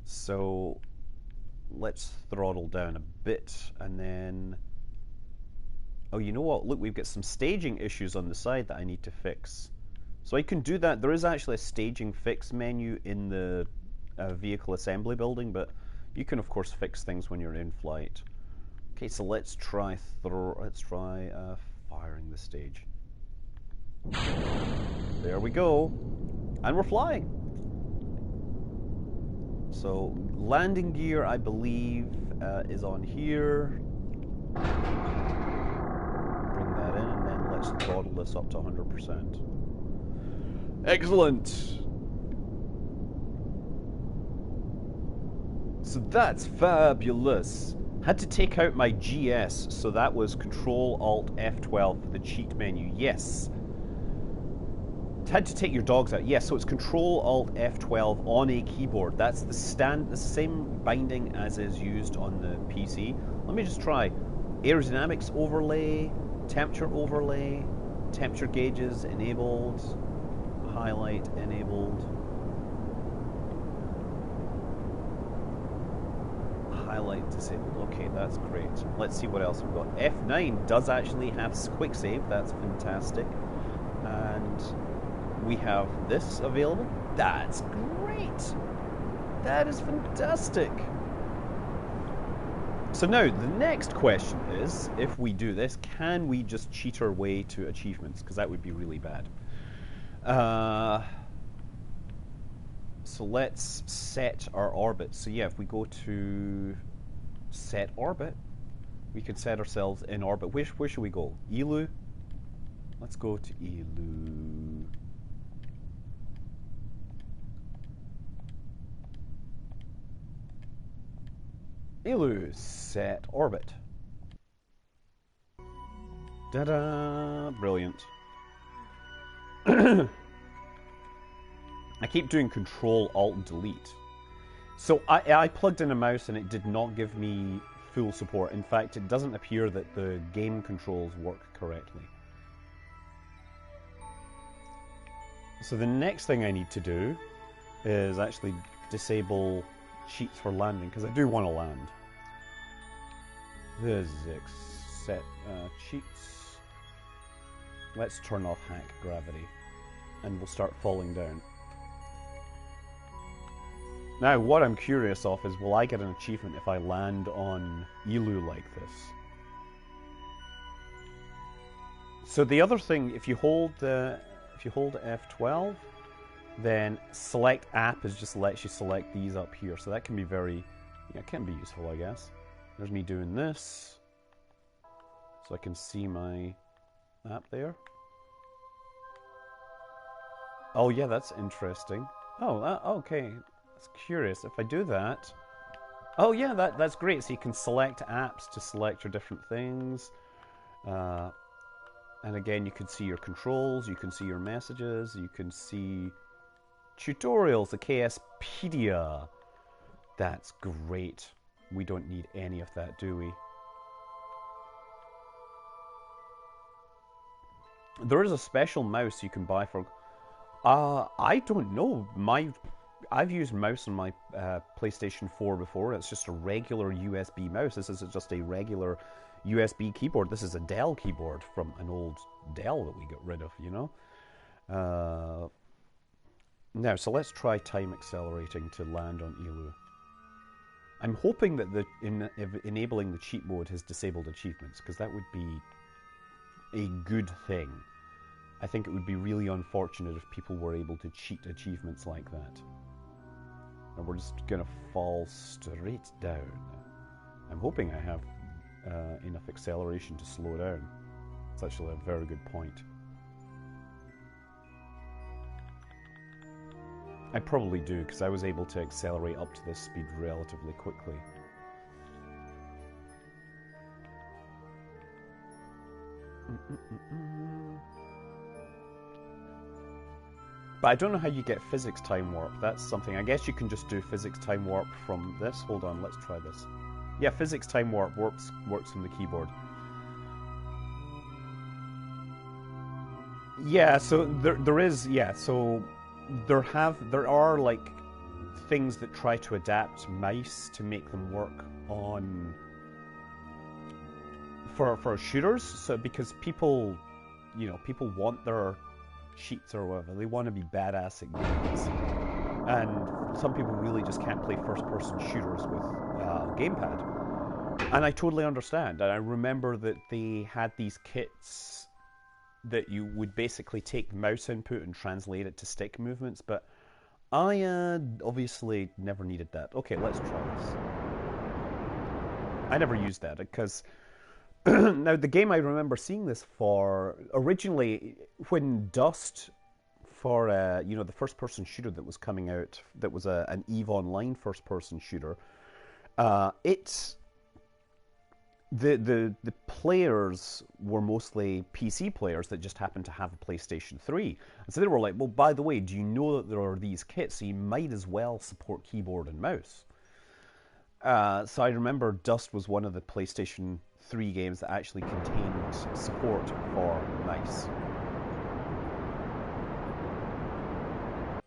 So let's throttle down a bit, and then, oh, you know what? Look, we've got some staging issues on the side that I need to fix. So I can do that. There is actually a staging fix menu in the vehicle assembly building, but you can, of course, fix things when you're in flight. Okay, so let's try firing the stage. There we go. And we're flying. So landing gear, I believe, is on here. Bring that in, and then let's throttle this up to 100%. Excellent. So that's fabulous. Had to take out my GS, so that was Control-Alt-F12 for the cheat menu. Yes. Had to take your dogs out. Yes, so it's Control-Alt-F12 on a keyboard. That's the same binding as is used on the PC. Let me just try. Aerodynamics overlay, temperature gauges enabled, highlight enabled. highlight disabled. Okay, that's great. Let's see what else we've got. F9 does actually have quick save. That's fantastic. And we have this available. That's great. That is fantastic. So now the next question is, if we do this, can we just cheat our way to achievements? Because that would be really bad. So let's set our orbit. So yeah, if we go to set orbit, we could set ourselves in orbit. Where should we go? Elu? Let's go to Elu. Elu, set orbit. Da-da! Brilliant. I keep doing Control, Alt, and Delete. So I plugged in a mouse and it did not give me full support. In fact, it doesn't appear that the game controls work correctly. So the next thing I need to do is actually disable cheats for landing, because I do want to land. Physics, set cheats. Let's turn off hack gravity, and we'll start falling down. Now, what I'm curious of is, will I get an achievement if I land on Elu like this? So the other thing, if you hold F12, then select app is just lets you select these up here. So that can be very, yeah, it can be useful, I guess. There's me doing this, so I can see my app there. Oh yeah, that's interesting. Oh, okay. That's curious. If I do that, oh yeah, that's great. So you can select apps to select your different things, and again, you can see your controls, you can see your messages, you can see tutorials, the KSpedia. That's great. We don't need any of that, do we? There is a special mouse you can buy for. I don't know. I've used mouse on my PlayStation 4 before. It's just a regular USB mouse. This is just a regular USB keyboard. This is a Dell keyboard from an old Dell that we got rid of, you know. Now, so let's try time accelerating to land on Elu. I'm hoping that enabling the cheat mode has disabled achievements, because that would be a good thing. I think it would be really unfortunate if people were able to cheat achievements like that. And we're just going to fall straight down. I'm hoping I have enough acceleration to slow down. It's actually a very good point. I probably do, because I was able to accelerate up to this speed relatively quickly. But I don't know how you get physics time warp. That's something. I guess you can just do physics time warp from this. Hold on, let's try this. Yeah, physics time warp works from the keyboard. Yeah, so there is, yeah, so there are like things that try to adapt mice to make them work on for shooters. So because people, you know, people want their cheats or whatever, they want to be badass at games, and some people really just can't play first-person shooters with gamepad, and I totally understand. And I remember that they had these kits that you would basically take mouse input and translate it to stick movements, but I obviously never needed that. Okay, let's try this. I never used that because now the game I remember seeing this for originally when Dust for you know, the first-person shooter that was coming out, that was an EVE Online first-person shooter. The players were mostly PC players that just happened to have a PlayStation 3. And so they were like, well, by the way, do you know that there are these kits, so you might as well support keyboard and mouse? So I remember Dust was one of the PlayStation 3 games that actually contained support for mice.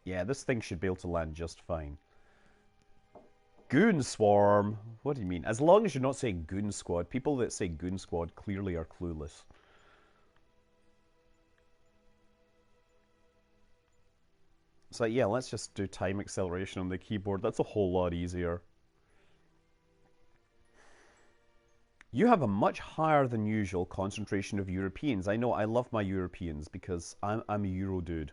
Yeah, this thing should be able to land just fine. Goon Swarm! What do you mean? As long as you're not saying Goon Squad. People that say Goon Squad clearly are clueless. So yeah, let's just do time acceleration on the keyboard. That's a whole lot easier. You have a much higher than usual concentration of Europeans. I know, I love my Europeans because I'm a Euro dude.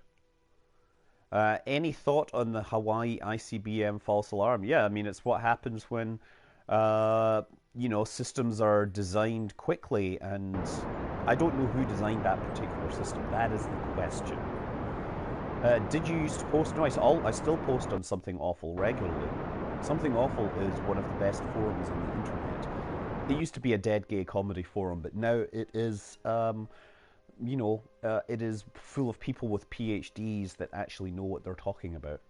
Any thought on the Hawaii ICBM false alarm? Yeah, I mean, it's what happens when, you know, systems are designed quickly, and I don't know who designed that particular system. That is the question. Did you used to post? No, I still post on Something Awful regularly. Something Awful is one of the best forums on the internet. It used to be a dead gay comedy forum, but now it is, you know, it is full of people with PhDs that actually know what they're talking about.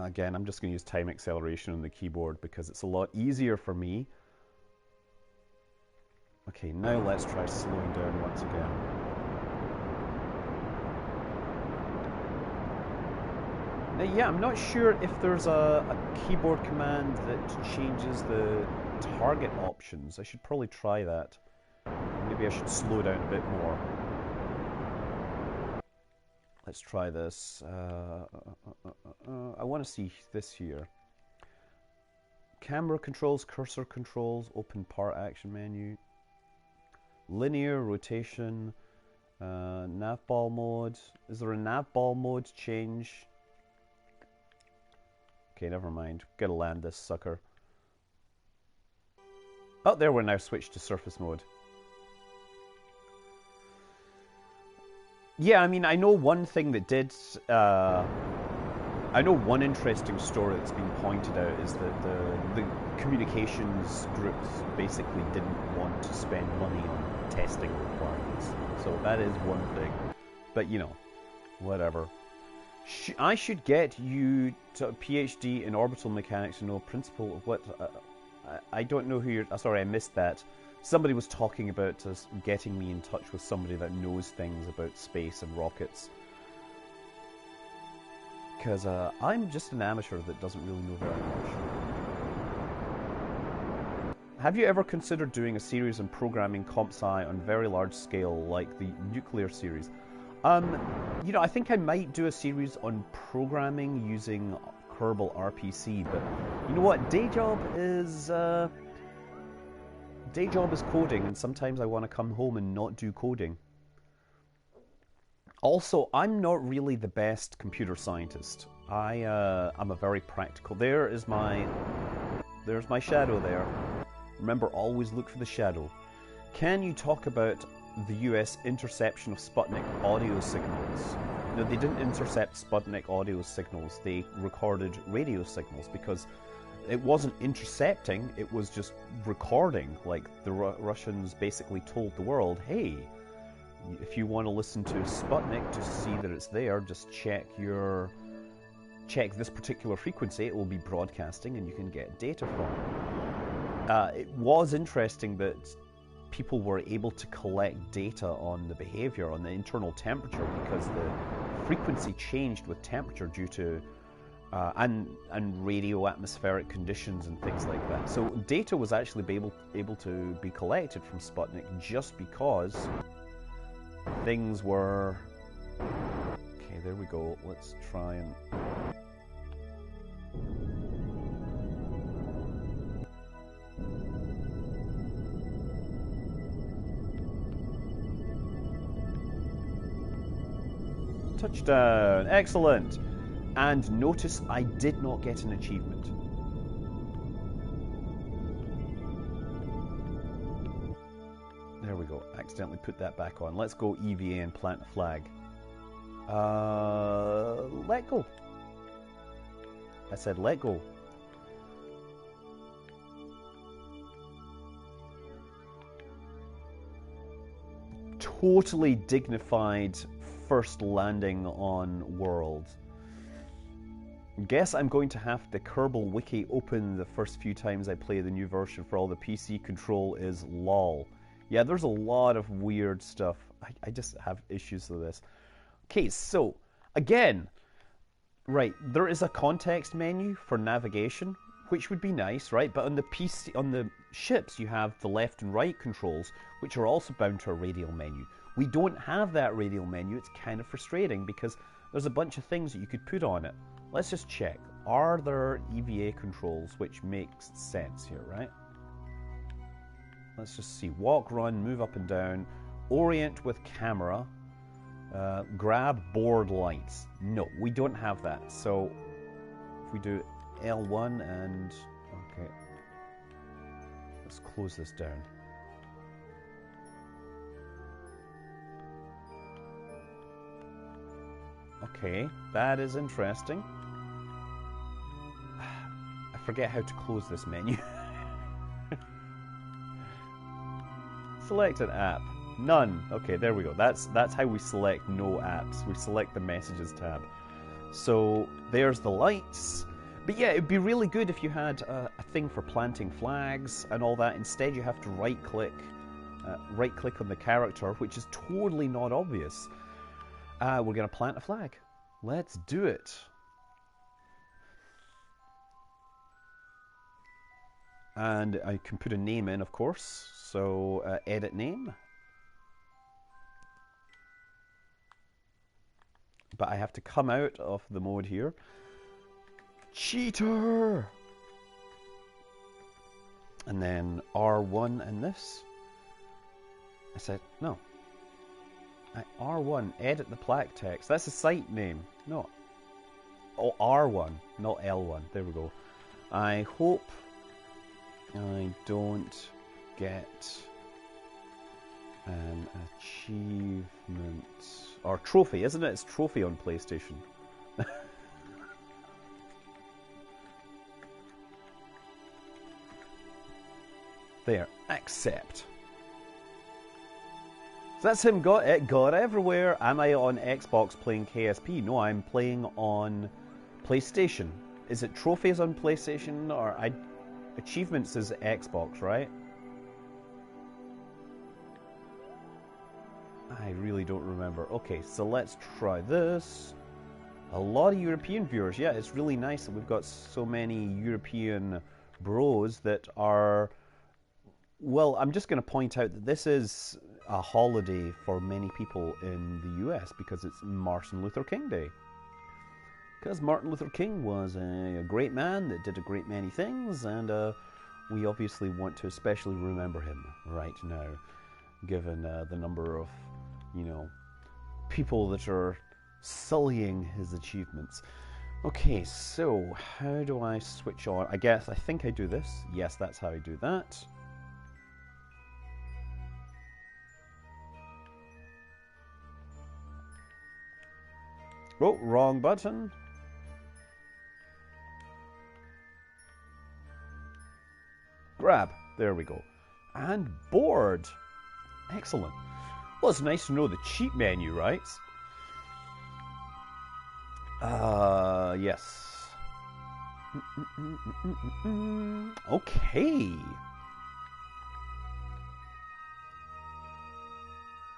Again, I'm just going to use time acceleration on the keyboard because it's a lot easier for me. Okay, now let's try slowing down once again. Now, yeah, I'm not sure if there's a keyboard command that changes the target options. I should probably try that. Maybe I should slow down a bit more. Let's try this. I want to see this here. Camera controls, cursor controls, open part action menu. Linear, rotation, navball mode. Is there a navball mode change? Okay, never mind. Gotta land this sucker. Oh, there, we're now switched to surface mode. Yeah, I mean, I know one thing that did... I know one interesting story that's been pointed out is that the communications groups basically didn't want to spend money on testing requirements. So that is one thing. But, you know, whatever. I should get you to a PhD in orbital mechanics to know principle of what... I don't know who you're... Sorry, I missed that. Somebody was talking about getting me in touch with somebody that knows things about space and rockets. Because I'm just an amateur that doesn't really know very much. Have you ever considered doing a series on programming comp sci on very large scale, like the nuclear series? You know, I think I might do a series on programming using Kerbal RPC, but you know what? Day job is coding, and sometimes I want to come home and not do coding. Also, I'm not really the best computer scientist. I'm a very practical. There's my shadow there. Remember, always look for the shadow. Can you talk about the US interception of Sputnik audio signals? No, they didn't intercept Sputnik audio signals. They recorded radio signals because it wasn't intercepting, it was just recording. Like, the Russians basically told the world, hey, if you want to listen to Sputnik to see that it's there, just check this particular frequency. It will be broadcasting and you can get data from it. It was interesting that people were able to collect data on the behavior, on the internal temperature, because the frequency changed with temperature due to and radio atmospheric conditions and things like that. So data was actually able to be collected from Sputnik just because things were... Okay, there we go. Let's try and... Touchdown! Excellent! And notice I did not get an achievement. There we go. Accidentally put that back on. Let's go EVA and plant a flag. Let go. I said let go. Totally dignified first landing on world. Guess I'm going to have the Kerbal wiki open the first few times I play the new version for all the PC control is lol. Yeah, there's a lot of weird stuff. I just have issues with this. Okay, so again, right, there is a context menu for navigation, which would be nice, right? But on the PC, on the ships, you have the left and right controls, which are also bound to a radial menu. We don't have that radial menu. It's kind of frustrating because there's a bunch of things that you could put on it. Let's just check. Are there EVA controls, which makes sense here, right? Let's just see. Walk, run, move up and down, orient with camera, grab board lights. No, we don't have that. So if we do L1 and... okay. Let's close this down. Okay, that is interesting. I forget how to close this menu. Select an app. None. Okay, there we go. That's how we select no apps. We select the messages tab. So there's the lights. But yeah, it'd be really good if you had a thing for planting flags and all that. Instead, you have to right-click on the character, which is totally not obvious. We're going to plant a flag. Let's do it. And I can put a name in, of course. So edit name. But I have to come out of the mode here. Cheater! And then R1 and this. I said, no. R1, edit the plaque text. That's a site name. No. Oh, R1, not L1. There we go. I hope I don't get an achievement. Or trophy, isn't it? It's trophy on PlayStation. There. Accept. So that's him got everywhere. Am I on Xbox playing KSP? No, I'm playing on PlayStation. Is it trophies on PlayStation or achievements is Xbox, right? I really don't remember. Okay, so let's try this. A lot of European viewers. Yeah, it's really nice that we've got so many European bros that are... Well, I'm just going to point out that this is a holiday for many people in the US because it's Martin Luther King Day. Because Martin Luther King was a great man that did a great many things, and we obviously want to especially remember him right now, given the number of, you know, people that are sullying his achievements. Okay, so how do I switch on? I think I do this. Yes, that's how I do that. Oh, wrong button. Grab. There we go. And board. Excellent. Well, it's nice to know the cheat menu, right? Yes. Okay.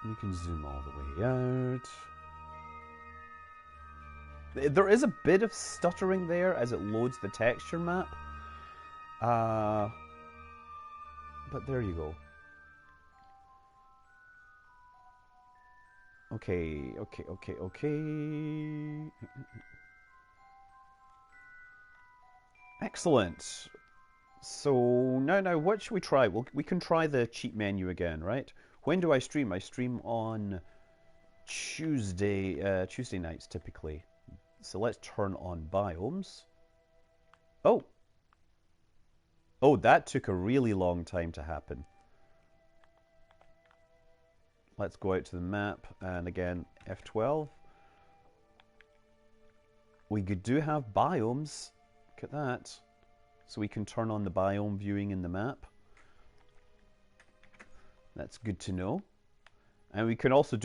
You can zoom all the way out. There is a bit of stuttering there as it loads the texture map. But there you go. Okay. Excellent. So now what should we try? Well, we can try the cheat menu again, right? When do I stream? I stream on Tuesday nights typically. So let's turn on biomes. Oh, that took a really long time to happen. Let's go out to the map, and again, F12. We do have biomes. Look at that. So we can turn on the biome viewing in the map. That's good to know. And we can also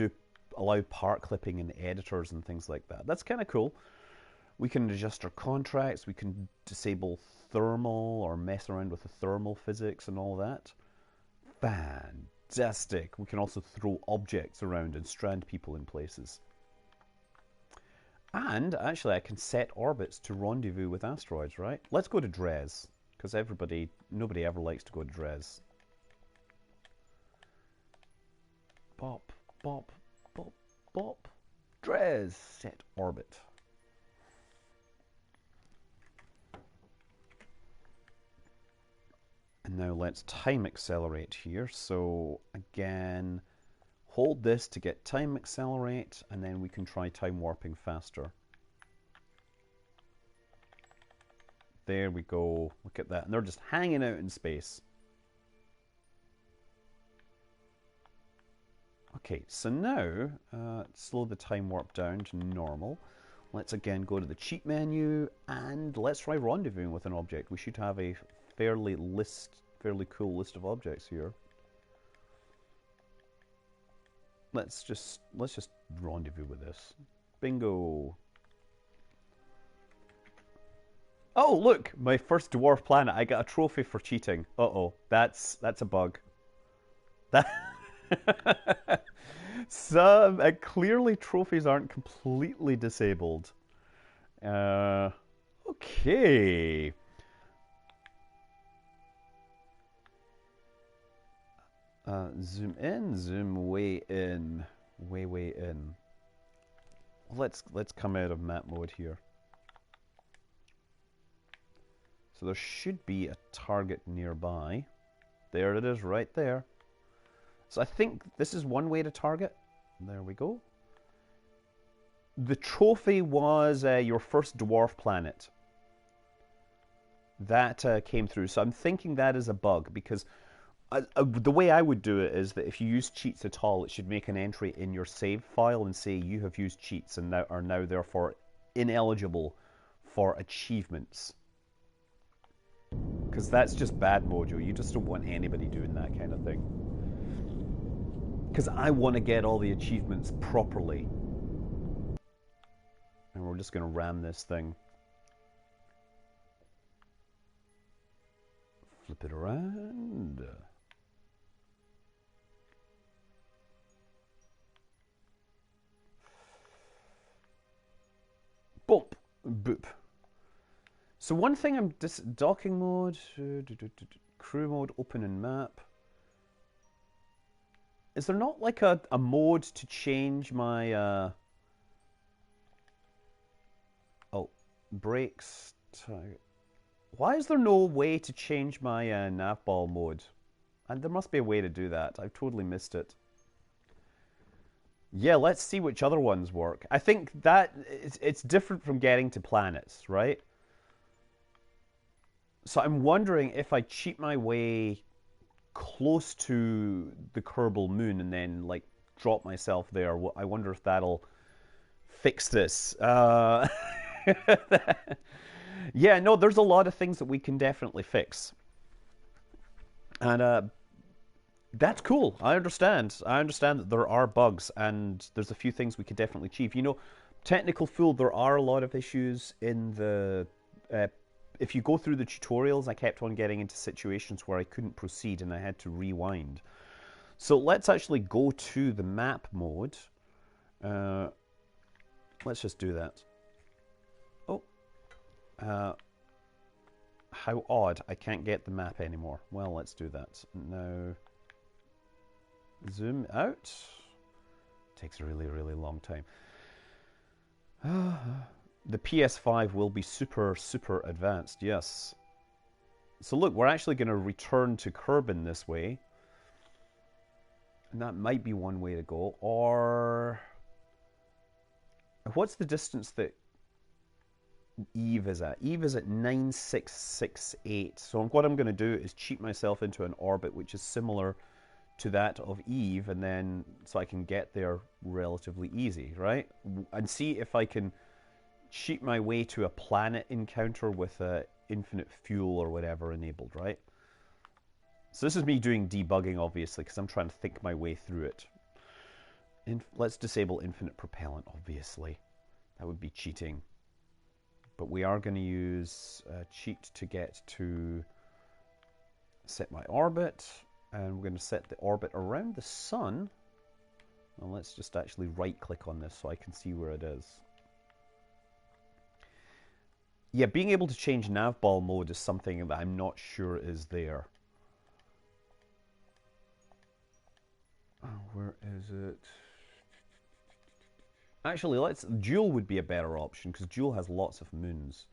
allow part clipping in editors and things like that. That's kind of cool. We can adjust our contracts. We can disable thermal or mess around with the thermal physics and all that. fantastic. We can also throw objects around and strand people in places. And actually, I can set orbits to rendezvous with asteroids, right? Let's go to Dres, because nobody ever likes to go to Dres. Bop, bop, bop, bop. Dres, set orbit. And now let's time accelerate here. So again, hold this to get time accelerate, and then we can try time warping faster. There we go. Look at that. And they're just hanging out in space. Okay, so now, slow the time warp down to normal. Let's again go to the cheat menu, and let's try rendezvousing with an object. We should have a fairly cool list of objects here. Let's just rendezvous with this. Bingo. Oh, look, my first dwarf planet. I got a trophy for cheating. Uh-oh, that's a bug. That clearly trophies aren't completely disabled. Okay. Zoom in, zoom way in, way in. Let's come out of map mode here. So there should be a target nearby. There it is, right there. So I think this is one way to target. There we go. The trophy was your first dwarf planet. That came through. So I'm thinking that is a bug, because the way I would do it is that if you use cheats at all, it should make an entry in your save file and say you have used cheats and are now therefore ineligible for achievements. Because that's just bad mojo. You just don't want anybody doing that kind of thing. Because I want to get all the achievements properly. And we're just going to ram this thing. Flip it around. Boop. Boop. So one thing I'm docking mode, crew mode, open in map. Is there not like a mode to change my oh, brakes? Why is there no way to change my navball mode? And there must be a way to do that. I've totally missed it. Yeah, let's see which other ones work. I think that it's different from getting to planets, right? So I'm wondering if I cheat my way close to the Kerbal moon and then like drop myself there. I wonder if that'll fix this. Yeah, no, there's a lot of things that we can definitely fix. And that's cool. I understand. I understand that there are bugs and there's a few things we could definitely achieve. You know, technical fool, there are a lot of issues in the... if you go through the tutorials, I kept on getting into situations where I couldn't proceed and I had to rewind. So let's actually go to the map mode. Let's just do that. Oh. How odd. I can't get the map anymore. Well, let's do that. Now, zoom out. Takes a really, really long time. The PS5 will be super, super advanced, yes. So look, we're actually going to return to Kerbin this way. And that might be one way to go. Or... what's the distance that Eve is at? Eve is at 9668. So what I'm going to do is cheat myself into an orbit which is similar to that of Eve, and then so I can get there relatively easy, right? And see if I can cheat my way to a planet encounter with infinite fuel or whatever enabled, right? So this is me doing debugging, obviously, because I'm trying to think my way through it. Let's disable infinite propellant, obviously. That would be cheating. But we are going to use cheat to get to set my orbit. And we're going to set the orbit around the sun. And let's just actually right-click on this so I can see where it is. Yeah, being able to change navball mode is something that I'm not sure is there. Oh, where is it? Actually, Dual would be a better option because Dual has lots of moons.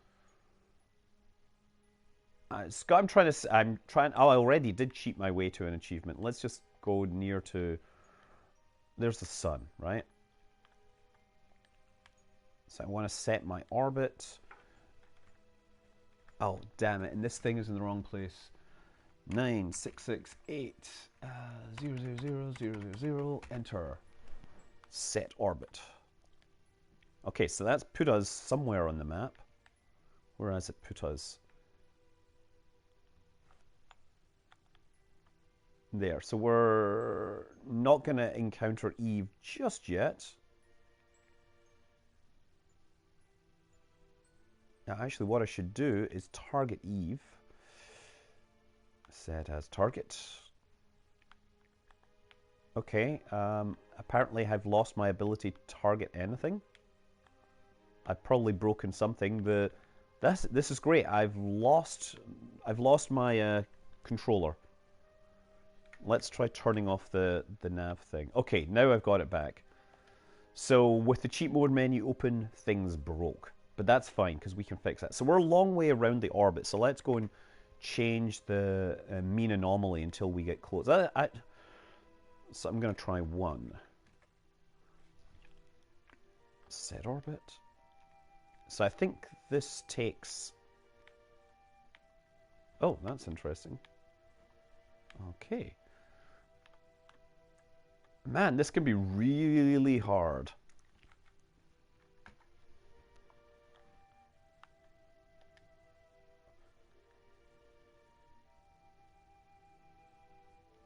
I'm trying. Oh, I already did cheat my way to an achievement. Let's just go near to. There's the sun, right? So I want to set my orbit. Oh, damn it! And this thing is in the wrong place. 9668 00000. Enter. Set orbit. Okay, so that's put us somewhere on the map. Where has it put us? There. So we're not going to encounter Eve just yet. Now, actually, what I should do is target Eve. Set as target. Okay. Apparently, I've lost my ability to target anything. I've probably broken something. This is great. I've lost my controller. Let's try turning off the nav thing. Okay, now I've got it back. So with the cheat mode menu open, things broke. But that's fine because we can fix that. So we're a long way around the orbit. So let's go and change the mean anomaly until we get close. So I'm going to try 1. Set orbit. So I think this takes... Oh, that's interesting. Okay. Man, this can be really hard.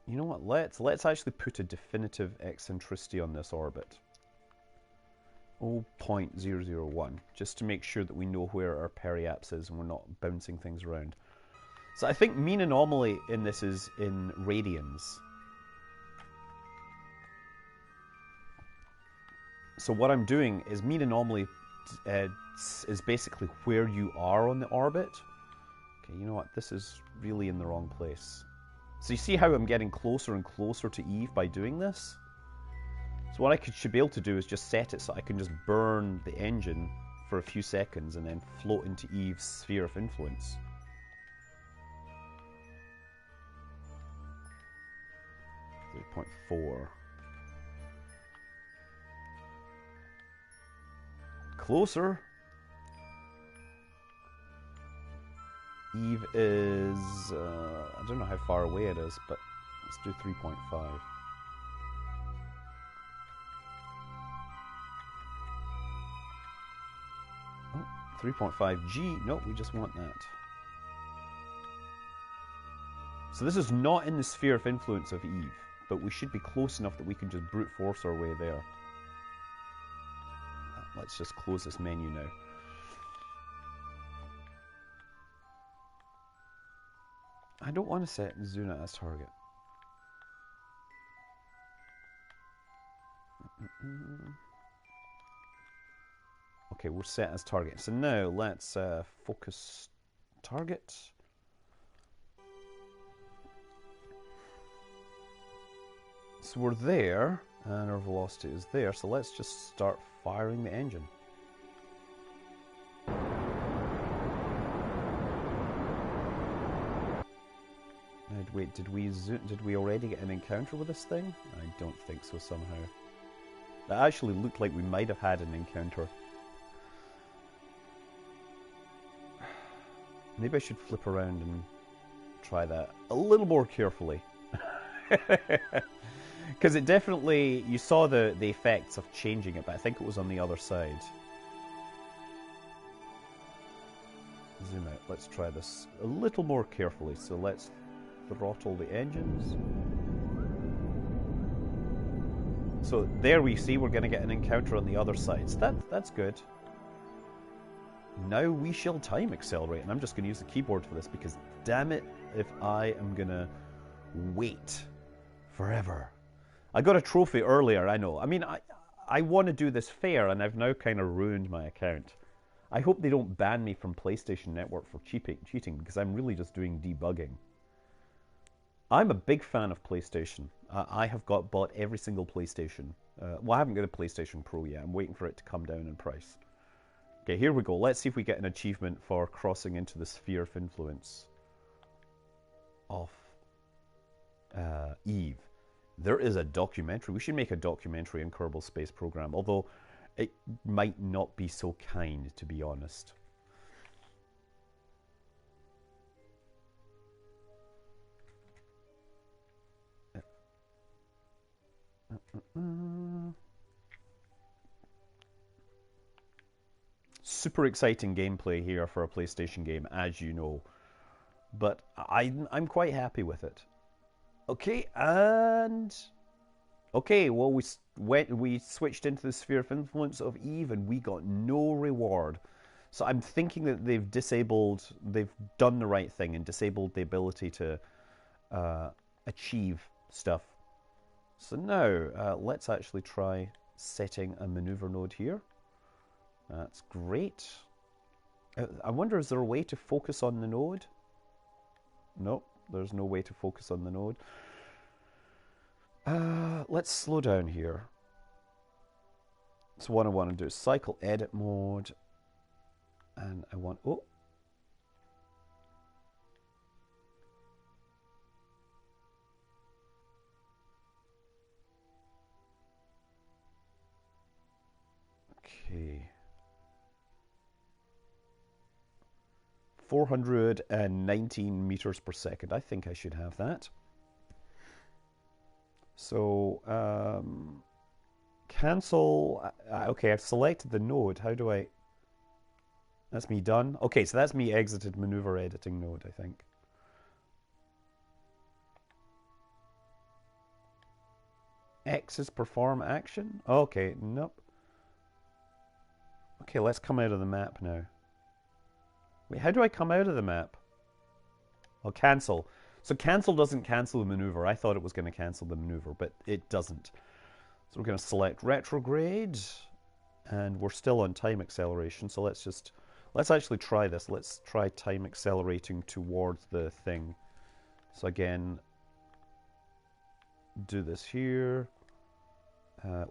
You know what? Let's actually put a definitive eccentricity on this orbit. 0.001, just to make sure that we know where our periapse is and we're not bouncing things around. So I think mean anomaly in this is in radians. So what I'm doing is mean anomaly is basically where you are on the orbit. Okay, you know what? This is really in the wrong place. So you see how I'm getting closer and closer to Eve by doing this? So what I should be able to do is just set it so I can just burn the engine for a few seconds and then float into Eve's sphere of influence. .4. Closer. Eve is... I don't know how far away it is, but let's do 3.5. Oh, 3.5G. Nope, we just want that. So this is not in the sphere of influence of Eve, but we should be close enough that we can just brute force our way there. Let's just close this menu now. I don't want to set Zuna as target. Okay, we're set as target. So now let's focus target. So we're there, and our velocity is there, so let's just start firing the engine. Wait, did we already get an encounter with this thing? I don't think so somehow. That actually looked like we might have had an encounter. Maybe I should flip around and try that a little more carefully. Because it definitely, you saw the effects of changing it, but I think it was on the other side. Zoom out. Let's try this a little more carefully. So let's throttle the engines. So there we see we're going to get an encounter on the other side. So that's good. Now we shall time accelerate, and I'm just going to use the keyboard for this because damn it if I am going to wait forever. I got a trophy earlier, I know. I mean, I want to do this fair, and I've now kind of ruined my account. I hope they don't ban me from PlayStation Network for cheating, because I'm really just doing debugging. I'm a big fan of PlayStation. I have bought every single PlayStation. Well, I haven't got a PlayStation Pro yet. I'm waiting for it to come down in price. Okay, here we go. Let's see if we get an achievement for crossing into the sphere of influence of Eve. There is a documentary. We should make a documentary on Kerbal Space Program, although it might not be so kind, to be honest. Super exciting gameplay here for a PlayStation game, as you know. But I'm quite happy with it. Okay, and... Okay, well, we switched into the sphere of influence of Eve, and we got no reward. So I'm thinking that they've done the right thing and disabled the ability to achieve stuff. So now, let's actually try setting a maneuver node here. That's great. I wonder, is there a way to focus on the node? Nope, there's no way to focus on the node. Let's slow down here. So what I want to do is cycle edit mode. And I want... Oh! Okay. 419 meters per second. I think I should have that. So, cancel. Okay, I've selected the node. How do I... That's me done. Okay, so that's me exited maneuver editing node, I think. X is perform action? Okay, nope. Okay, let's come out of the map now. Wait, how do I come out of the map? Oh, cancel. So cancel doesn't cancel the maneuver. I thought it was going to cancel the maneuver, but it doesn't. So we're going to select retrograde, and we're still on time acceleration. So let's actually try this. Let's try time accelerating towards the thing. So again, do this here.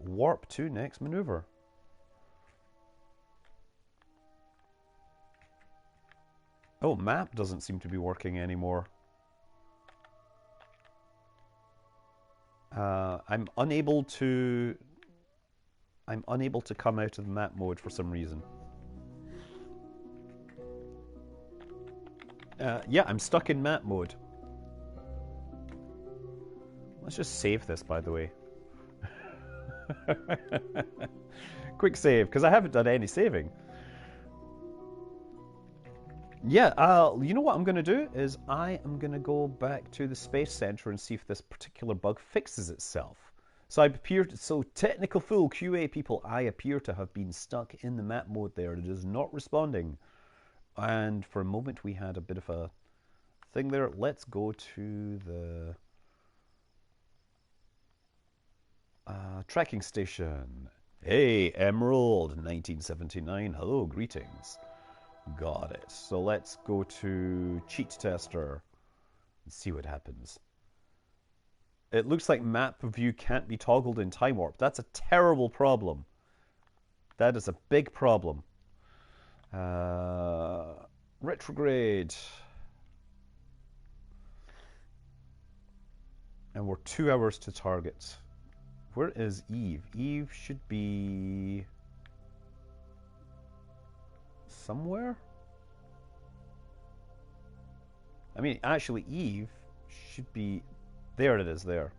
Warp to next maneuver. Oh, map doesn't seem to be working anymore. I'm unable to come out of the map mode for some reason. Yeah, I'm stuck in map mode. Let's just save this, by the way. Quick save, because I haven't done any saving. Yeah, you know what I'm going to do is I am going to go back to the Space Center and see if this particular bug fixes itself. So technical fool QA people, I appear to have been stuck in the map mode there. It is not responding. And for a moment we had a bit of a thing there. Let's go to the tracking station. Hey, Emerald 1979. Hello, greetings. Got it. So let's go to cheat tester and see what happens. It looks like map view can't be toggled in time warp. That's a terrible problem. That is a big problem. Retrograde. And we're 2 hours to target. Where is Eve? Eve should be somewhere? I mean, actually, Eve should be... There it is, there.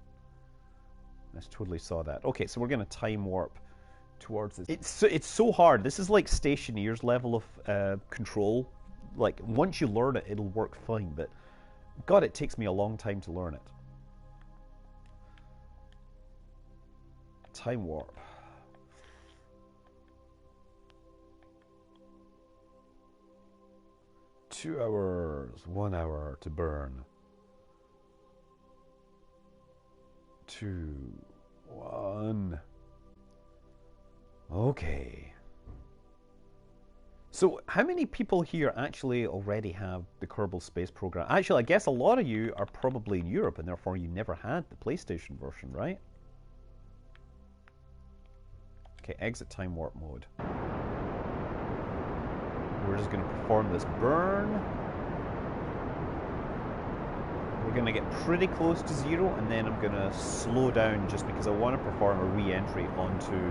I totally saw that. Okay, so we're going to time warp towards this. It's so hard. This is like Stationeer's level of control. Like, once you learn it, it'll work fine, but God, it takes me a long time to learn it. Time warp. Two hours, 1 hour to burn. 2, 1. Okay. So how many people here actually already have the Kerbal Space Program? Actually, I guess a lot of you are probably in Europe, and therefore you never had the PlayStation version, right? Okay, exit time warp mode. We're just going to perform this burn. We're going to get pretty close to 0, and then I'm going to slow down just because I want to perform a re-entry onto Eve.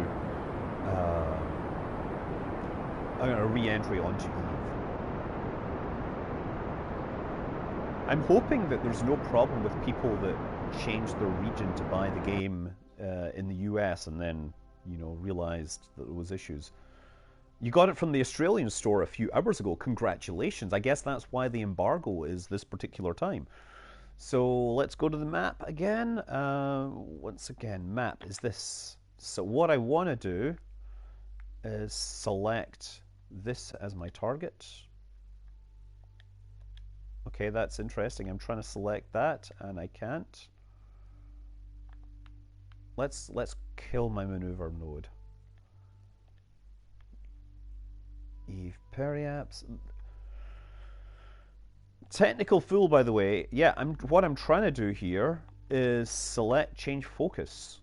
I'm hoping that there's no problem with people that change their region to buy the game in the US and then, you know, realized that there was issues. You got it from the Australian store a few hours ago. Congratulations. I guess that's why the embargo is this particular time. So let's go to the map again. Once again, map is this. So what I want to do is select this as my target. Okay, that's interesting. I'm trying to select that and I can't. Let's kill my maneuver node. Eve Periaps. Technical fool, by the way. Yeah, what I'm trying to do here is select change focus.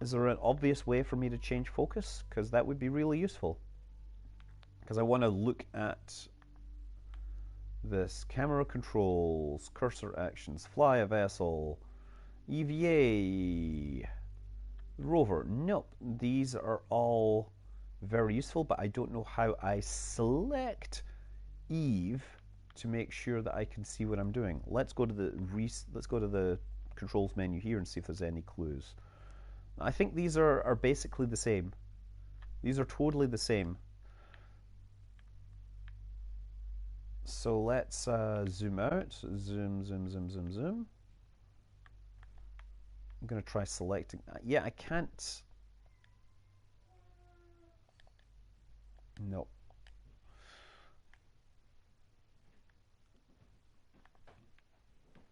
Is there an obvious way for me to change focus? Because that would be really useful. Because I want to look at this. Camera controls, cursor actions, fly a vessel, EVA, rover. Nope, these are all very useful, but I don't know how I select Eve to make sure that I can see what I'm doing. Let's go to the controls menu here and see if there's any clues. I think these are basically the same. These are totally the same. So let's zoom out. Zoom, zoom, zoom, zoom, zoom. I'm going to try selecting. Yeah, I can't. No.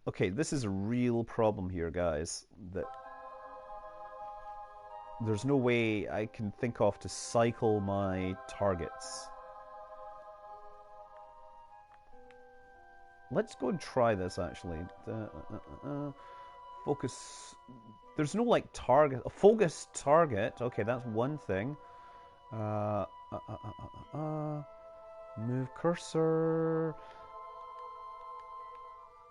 Okay, this is a real problem here, guys. That there's no way I can think of to cycle my targets. Let's go and try this, actually. Focus. There's no, like, target. A focus target. Okay, that's one thing. Move cursor.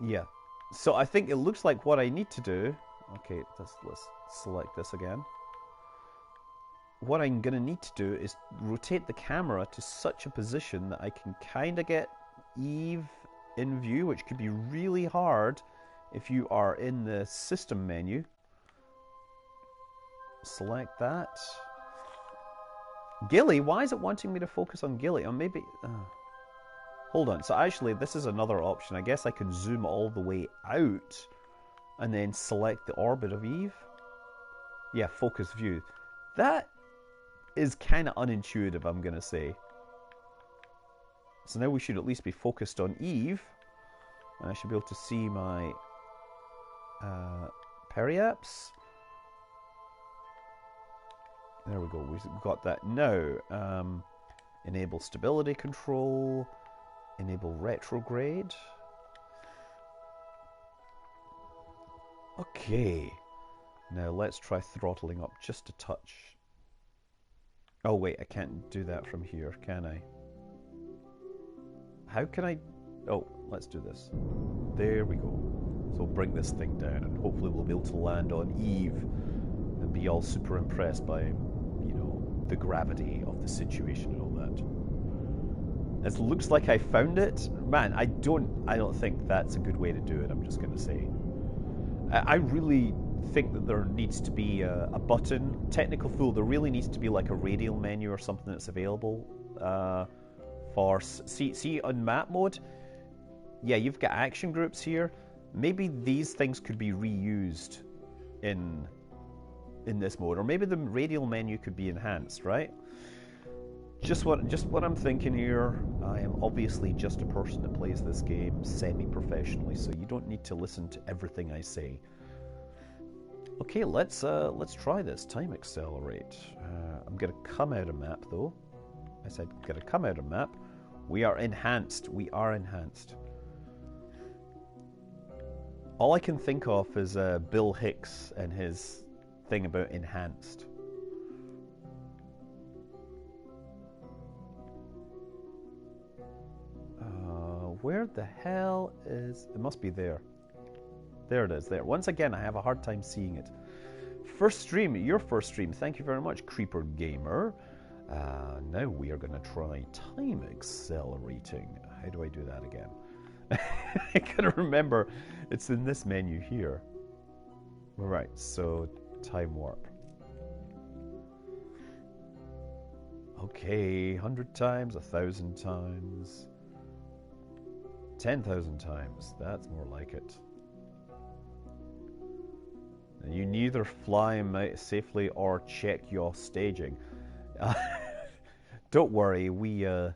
Yeah. So I think it looks like what I need to do. Okay, let's select this again. What I'm going to need to do is rotate the camera to such a position that I can kind of get Eve in view, which could be really hard if you are in the system menu. Select that. Gilly, why is it wanting me to focus on Gilly? Or maybe... hold on, so actually this is another option. I guess I can zoom all the way out and then select the orbit of Eve. Yeah, focus view. That is kind of unintuitive, I'm going to say. So now we should at least be focused on Eve. And I should be able to see my periaps. There we go, we've got that now. Enable stability control. Enable retrograde. Okay. Now let's try throttling up just a touch. Oh wait, I can't do that from here, can I? How can I... Oh, let's do this. There we go. So bring this thing down and hopefully we'll be able to land on Eve and be all super impressed by, you know, the gravity of the situation and all that. It looks like I found it. Man, I don't think that's a good way to do it, I'm just going to say. I really think that there needs to be a button. Technical fool, there really needs to be like a radial menu or something that's available for... See on map mode? Yeah, you've got action groups here. Maybe these things could be reused in this mode. Or maybe the radial menu could be enhanced, right? Just what I'm thinking here. I am obviously just a person that plays this game semi-professionally, so you don't need to listen to everything I say. Okay, let's try this. Time accelerate. I'm gonna come out of map though. I said gonna come out of map. We are enhanced. We are enhanced. All I can think of is Bill Hicks and his thing about enhanced. Where the hell is... It must be there. There it is, there. Once again, I have a hard time seeing it. First stream, your first stream. Thank you very much, Creeper Gamer. Now we are going to try time accelerating. How do I do that again? I gotta remember, it's in this menu here. Right, so time warp. Okay, 100 times, 1,000 times, 10,000 times. That's more like it. You neither fly safely or check your staging. Don't worry, we are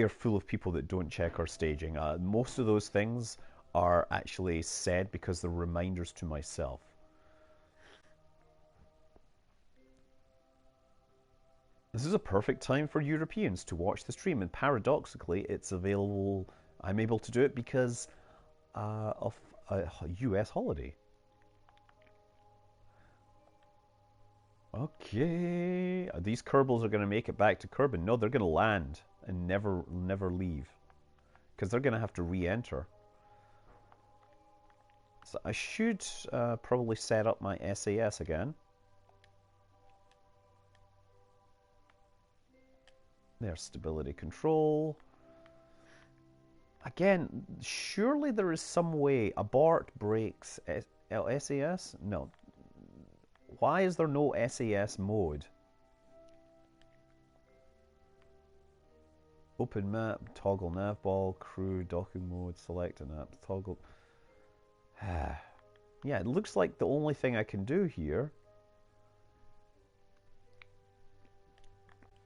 full of people that don't check our staging. Most of those things are actually said because they're reminders to myself. This is a perfect time for Europeans to watch the stream, and paradoxically, it's available. I'm able to do it because of a US holiday. Okay, these Kerbals are going to make it back to Kerbin. No, they're going to land and never leave, because they're going to have to re-enter. So I should probably set up my SAS again. There's stability control. Again, surely there is some way. Abort, brakes, SAS? No. Why is there no SAS mode? Open map, toggle navball, crew, docking mode, select an app, toggle. Yeah, it looks like the only thing I can do here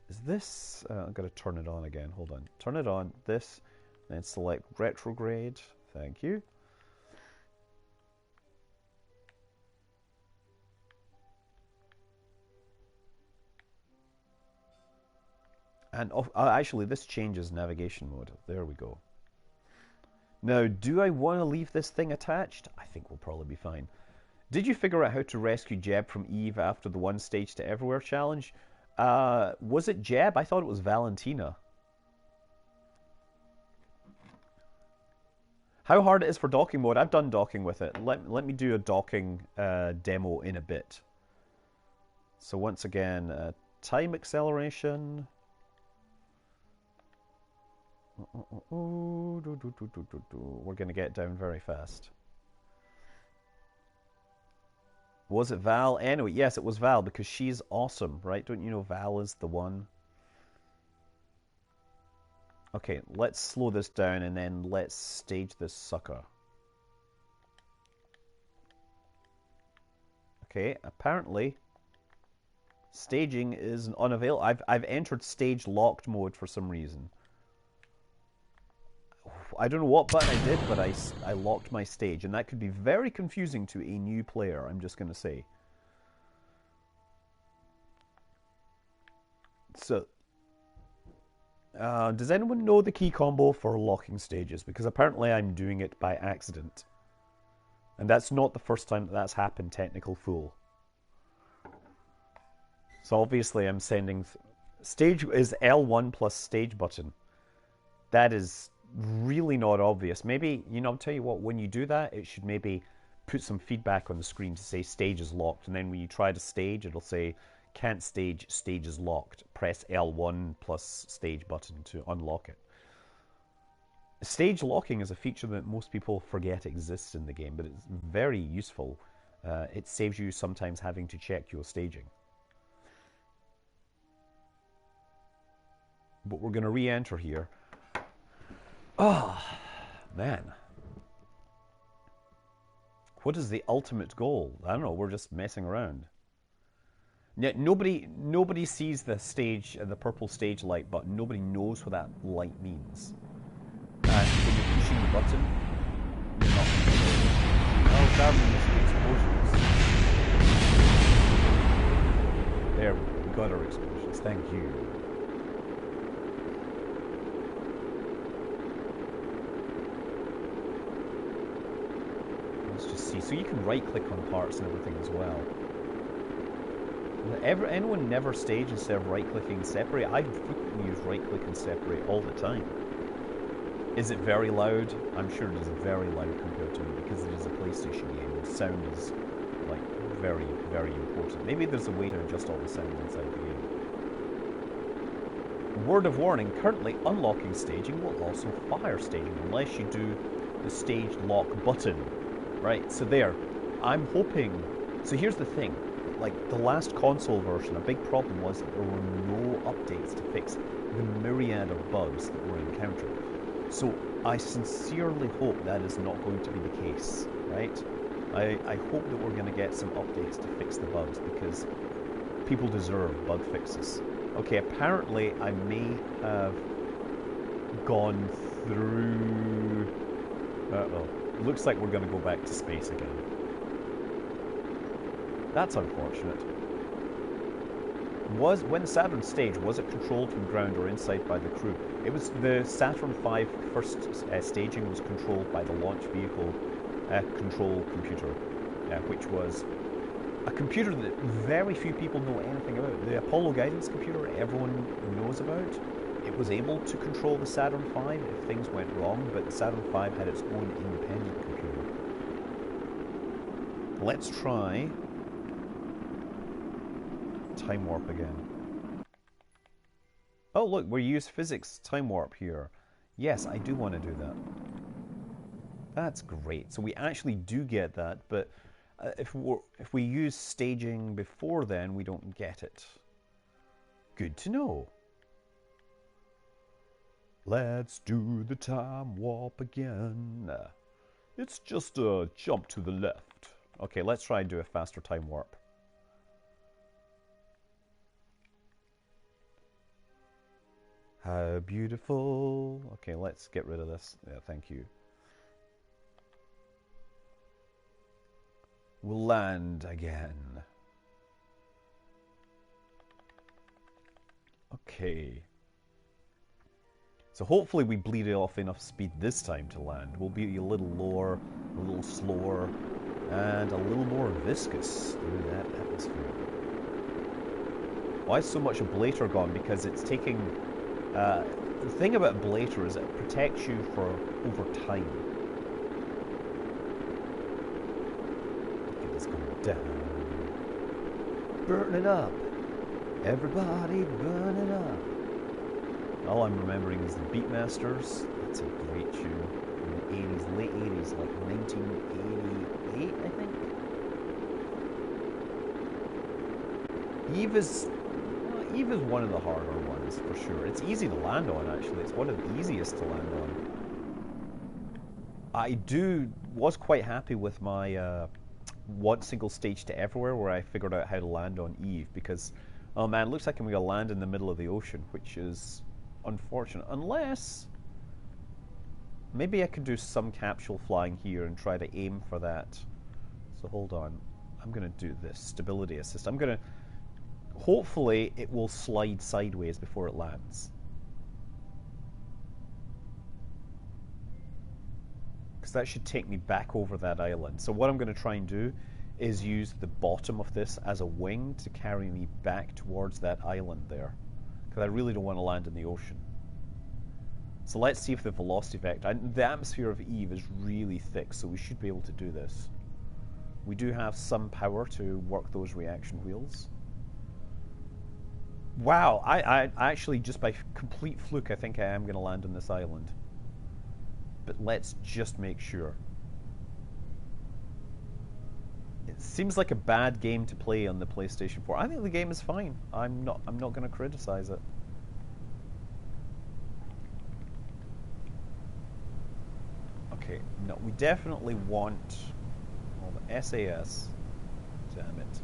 is this. I've got to turn it on again. Hold on. Turn it on. This. Then select retrograde. Thank you. And actually, this changes navigation mode. There we go. Now, do I want to leave this thing attached? I think we'll probably be fine. Did you figure out how to rescue Jeb from Eve after the one stage to everywhere challenge? Was it Jeb? I thought it was Valentina. How hard it is for docking mode? I've done docking with it. Let me do a docking demo in a bit. So once again, time acceleration. We're going to get down very fast. Was it Val? Anyway, yes, it was Val, because she's awesome, right? Don't you know Val is the one? Okay, let's slow this down and then let's stage this sucker. Okay, apparently staging is unavailable. I've entered stage locked mode for some reason. I don't know what button I did, but I locked my stage, and that could be very confusing to a new player, I'm just going to say. So, does anyone know the key combo for locking stages? Because apparently I'm doing it by accident. And that's not the first time that that's happened, technical fool. So obviously I'm sending... Stage is L1 plus stage button. That is really not obvious. Maybe, you know, I'll tell you what, when you do that, it should maybe put some feedback on the screen to say stage is locked, and then when you try to stage, it'll say can't stage, stage is locked. Press L1 plus stage button to unlock it. Stage locking is a feature that most people forget exists in the game, but it's very useful. It saves you sometimes having to check your staging. But we're going to re-enter here. Oh, man. What is the ultimate goal? I don't know, we're just messing around. Yet nobody sees the stage, the purple stage light button. Nobody knows what that light means. And when you're pushing the button, you're not... Oh, damn, the explosions. There we go. We got our explosions. Thank you. Let's just see. So you can right-click on parts and everything as well. Anyone never stage instead of right-clicking and separate? I frequently use right-click and separate all the time. Is it very loud? I'm sure it is very loud compared to me because it is a PlayStation game and sound is like very, very important. Maybe there's a way to adjust all the sound inside the game. Word of warning, currently unlocking staging will also fire staging unless you do the stage lock button. Right, so there. I'm hoping... So here's the thing. Like, the last console version, a big problem was that there were no updates to fix the myriad of bugs that were encountered. So I sincerely hope that is not going to be the case, right? I hope that we're going to get some updates to fix the bugs because people deserve bug fixes. Okay, apparently I may have gone through... Uh-oh. Looks like we're going to go back to space again. That's unfortunate. When Saturn staged, was it controlled from ground or inside by the crew? It was the Saturn V first staging was controlled by the launch vehicle control computer, which was a computer that very few people know anything about. The Apollo guidance computer everyone knows about. It was able to control the Saturn V if things went wrong, but the Saturn V had its own independent computer. Let's try time warp again. Oh look, we use physics time warp here. Yes, I do want to do that. That's great. So we actually do get that, but if we use staging before then, we don't get it. Good to know. Let's do the time warp again. It's just a jump to the left. Okay, let's try and do a faster time warp. How beautiful. Okay, let's get rid of this. Yeah, thank you. We'll land again. Okay. So hopefully we bleed it off enough speed this time to land. We'll be a little lower, a little slower, and a little more viscous through that atmosphere. Why is so much ablator gone? Because it's taking... the thing about ablator is it protects you for over time. Look at this going down. Burn it up. Everybody burn it up. All I'm remembering is the Beatmasters. That's a great tune. In the 80s, late 80s, like 1988, I think. Eve is one of the harder ones, for sure. It's easy to land on, actually. It's one of the easiest to land on. I was quite happy with my one single stage to everywhere where I figured out how to land on Eve, because, oh man, it looks like I'm going to land in the middle of the ocean, which is unfortunate. Unless, maybe I could do some capsule flying here and try to aim for that. So hold on. I'm going to do this. Stability assist. I'm going to... Hopefully, it will slide sideways before it lands. Because that should take me back over that island. So what I'm going to try and do is use the bottom of this as a wing to carry me back towards that island there. Because I really don't want to land in the ocean. So let's see if the velocity vector... The atmosphere of Eve is really thick, so we should be able to do this. We do have some power to work those reaction wheels. Wow, I actually, just by complete fluke, I think I am going to land on this island. But let's just make sure. It seems like a bad game to play on the PlayStation 4. I think the game is fine. I'm not going to criticize it. Okay, no, we definitely want... Well, the SAS. Damn it.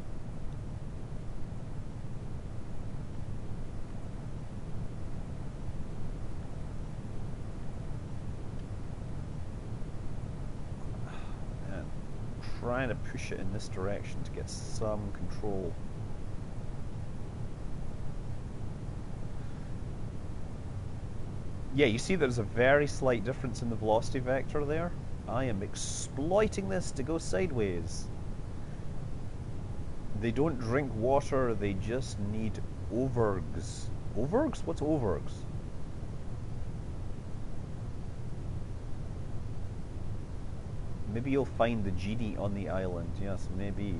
Trying to push it in this direction to get some control. Yeah, you see there's a very slight difference in the velocity vector there. I am exploiting this to go sideways. They don't drink water, they just need overgs. Overgs? What's overgs? Maybe you'll find the genie on the island. Yes, maybe.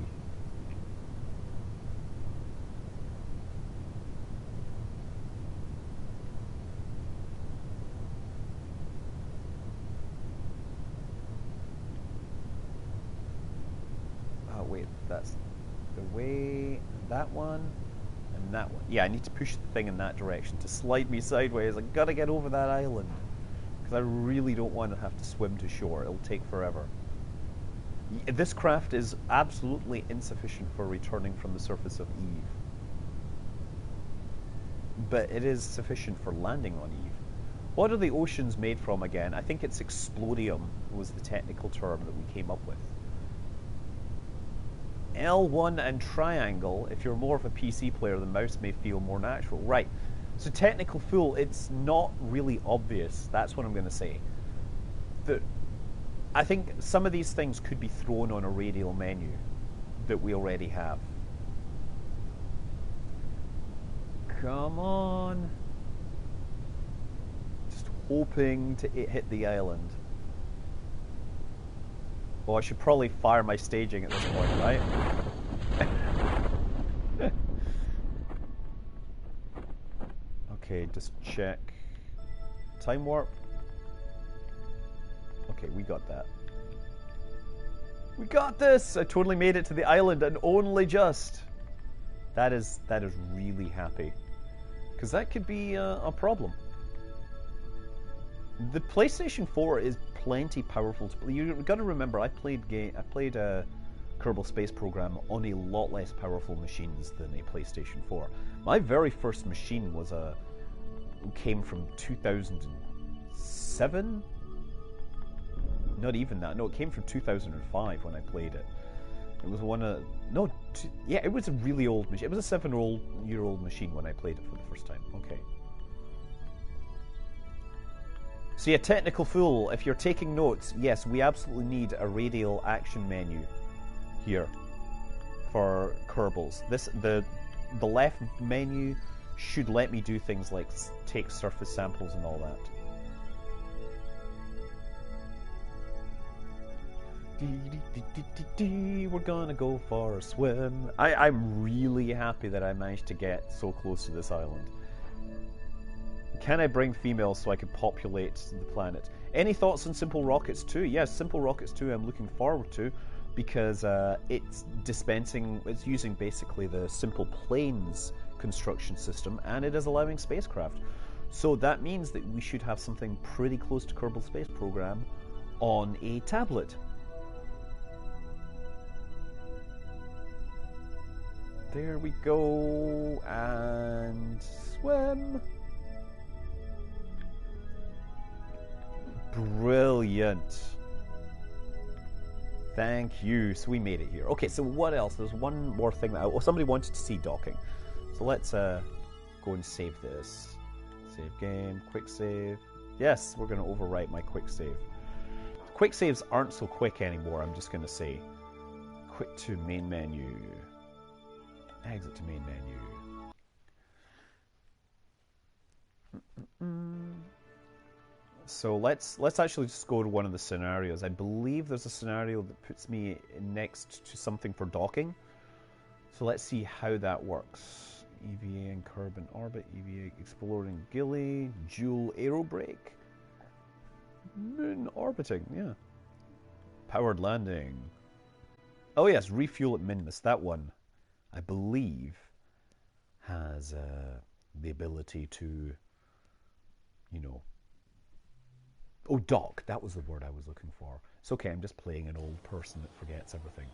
Oh, wait, that's the way. That one and that one. Yeah, I need to push the thing in that direction to slide me sideways. I gotta get over that island. Because I really don't want to have to swim to shore. It'll take forever. This craft is absolutely insufficient for returning from the surface of Eve. But it is sufficient for landing on Eve. What are the oceans made from again? I think it's explodium was the technical term that we came up with. L1 and triangle, if you're more of a PC player, the mouse may feel more natural. Right. So technical fool, it's not really obvious. That's what I'm going to say. I think some of these things could be thrown on a radial menu that we already have. Come on. Just hoping to hit the island. Oh, I should probably fire my staging at this point, right? Okay, just check. Time warp. Okay, we got that. We got this! I totally made it to the island, and only just. That is really happy. Because that could be a problem. The PlayStation 4 is plenty powerful to play. You've got to remember, I played Kerbal Space Program on a lot less powerful machines than a PlayStation 4. My very first machine came from 2007? Not even that. No, it came from 2005 when I played it. It was it was a really old machine. It was a 7-year-old machine when I played it for the first time. Okay. So yeah, technical fool, if you're taking notes, yes, we absolutely need a radial action menu here for Kerbals. The left menu should let me do things like take surface samples and all that. We're gonna go for a swim. I'm really happy that I managed to get so close to this island. Can I bring females so I can populate the planet? Any thoughts on Simple Rockets 2? Yes, Simple Rockets 2 I'm looking forward to, because it's using basically the Simple Planes construction system, and it is allowing spacecraft. So that means that we should have something pretty close to Kerbal Space Program on a tablet. There we go, and swim. Brilliant. Thank you. So we made it here. Okay, so what else? There's one more thing that somebody wanted to see docking. So let's go and save this. Save game, quick save. Yes, we're going to overwrite my quick save. Quick saves aren't so quick anymore, I'm just going to say. Quit to main menu. Exit to main menu. So let's actually just go to one of the scenarios. I believe there's a scenario that puts me next to something for docking. So let's see how that works. EVA and curb in orbit, EVA exploring Gilly, dual aero brake, moon orbiting, yeah. Powered landing. Oh yes, refuel at Minmus. That one, I believe, has the ability to, you know. Oh, dock. That was the word I was looking for. It's okay, I'm just playing an old person that forgets everything.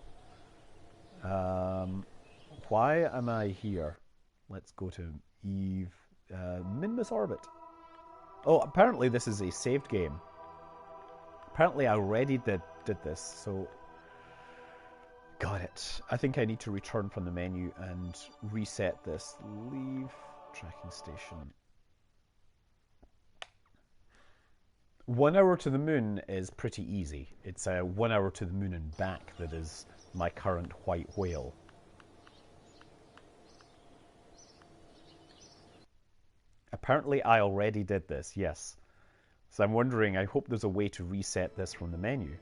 Why am I here? Let's go to Eve. Minmus Orbit. Oh, apparently this is a saved game. Apparently I already did this, so... Got it. I think I need to return from the menu and reset this. Leave tracking station. 1 hour to the moon is pretty easy. It's 1 hour to the moon and back that is my current white whale. Apparently I already did this, yes. So I'm wondering, I hope there's a way to reset this from the menu.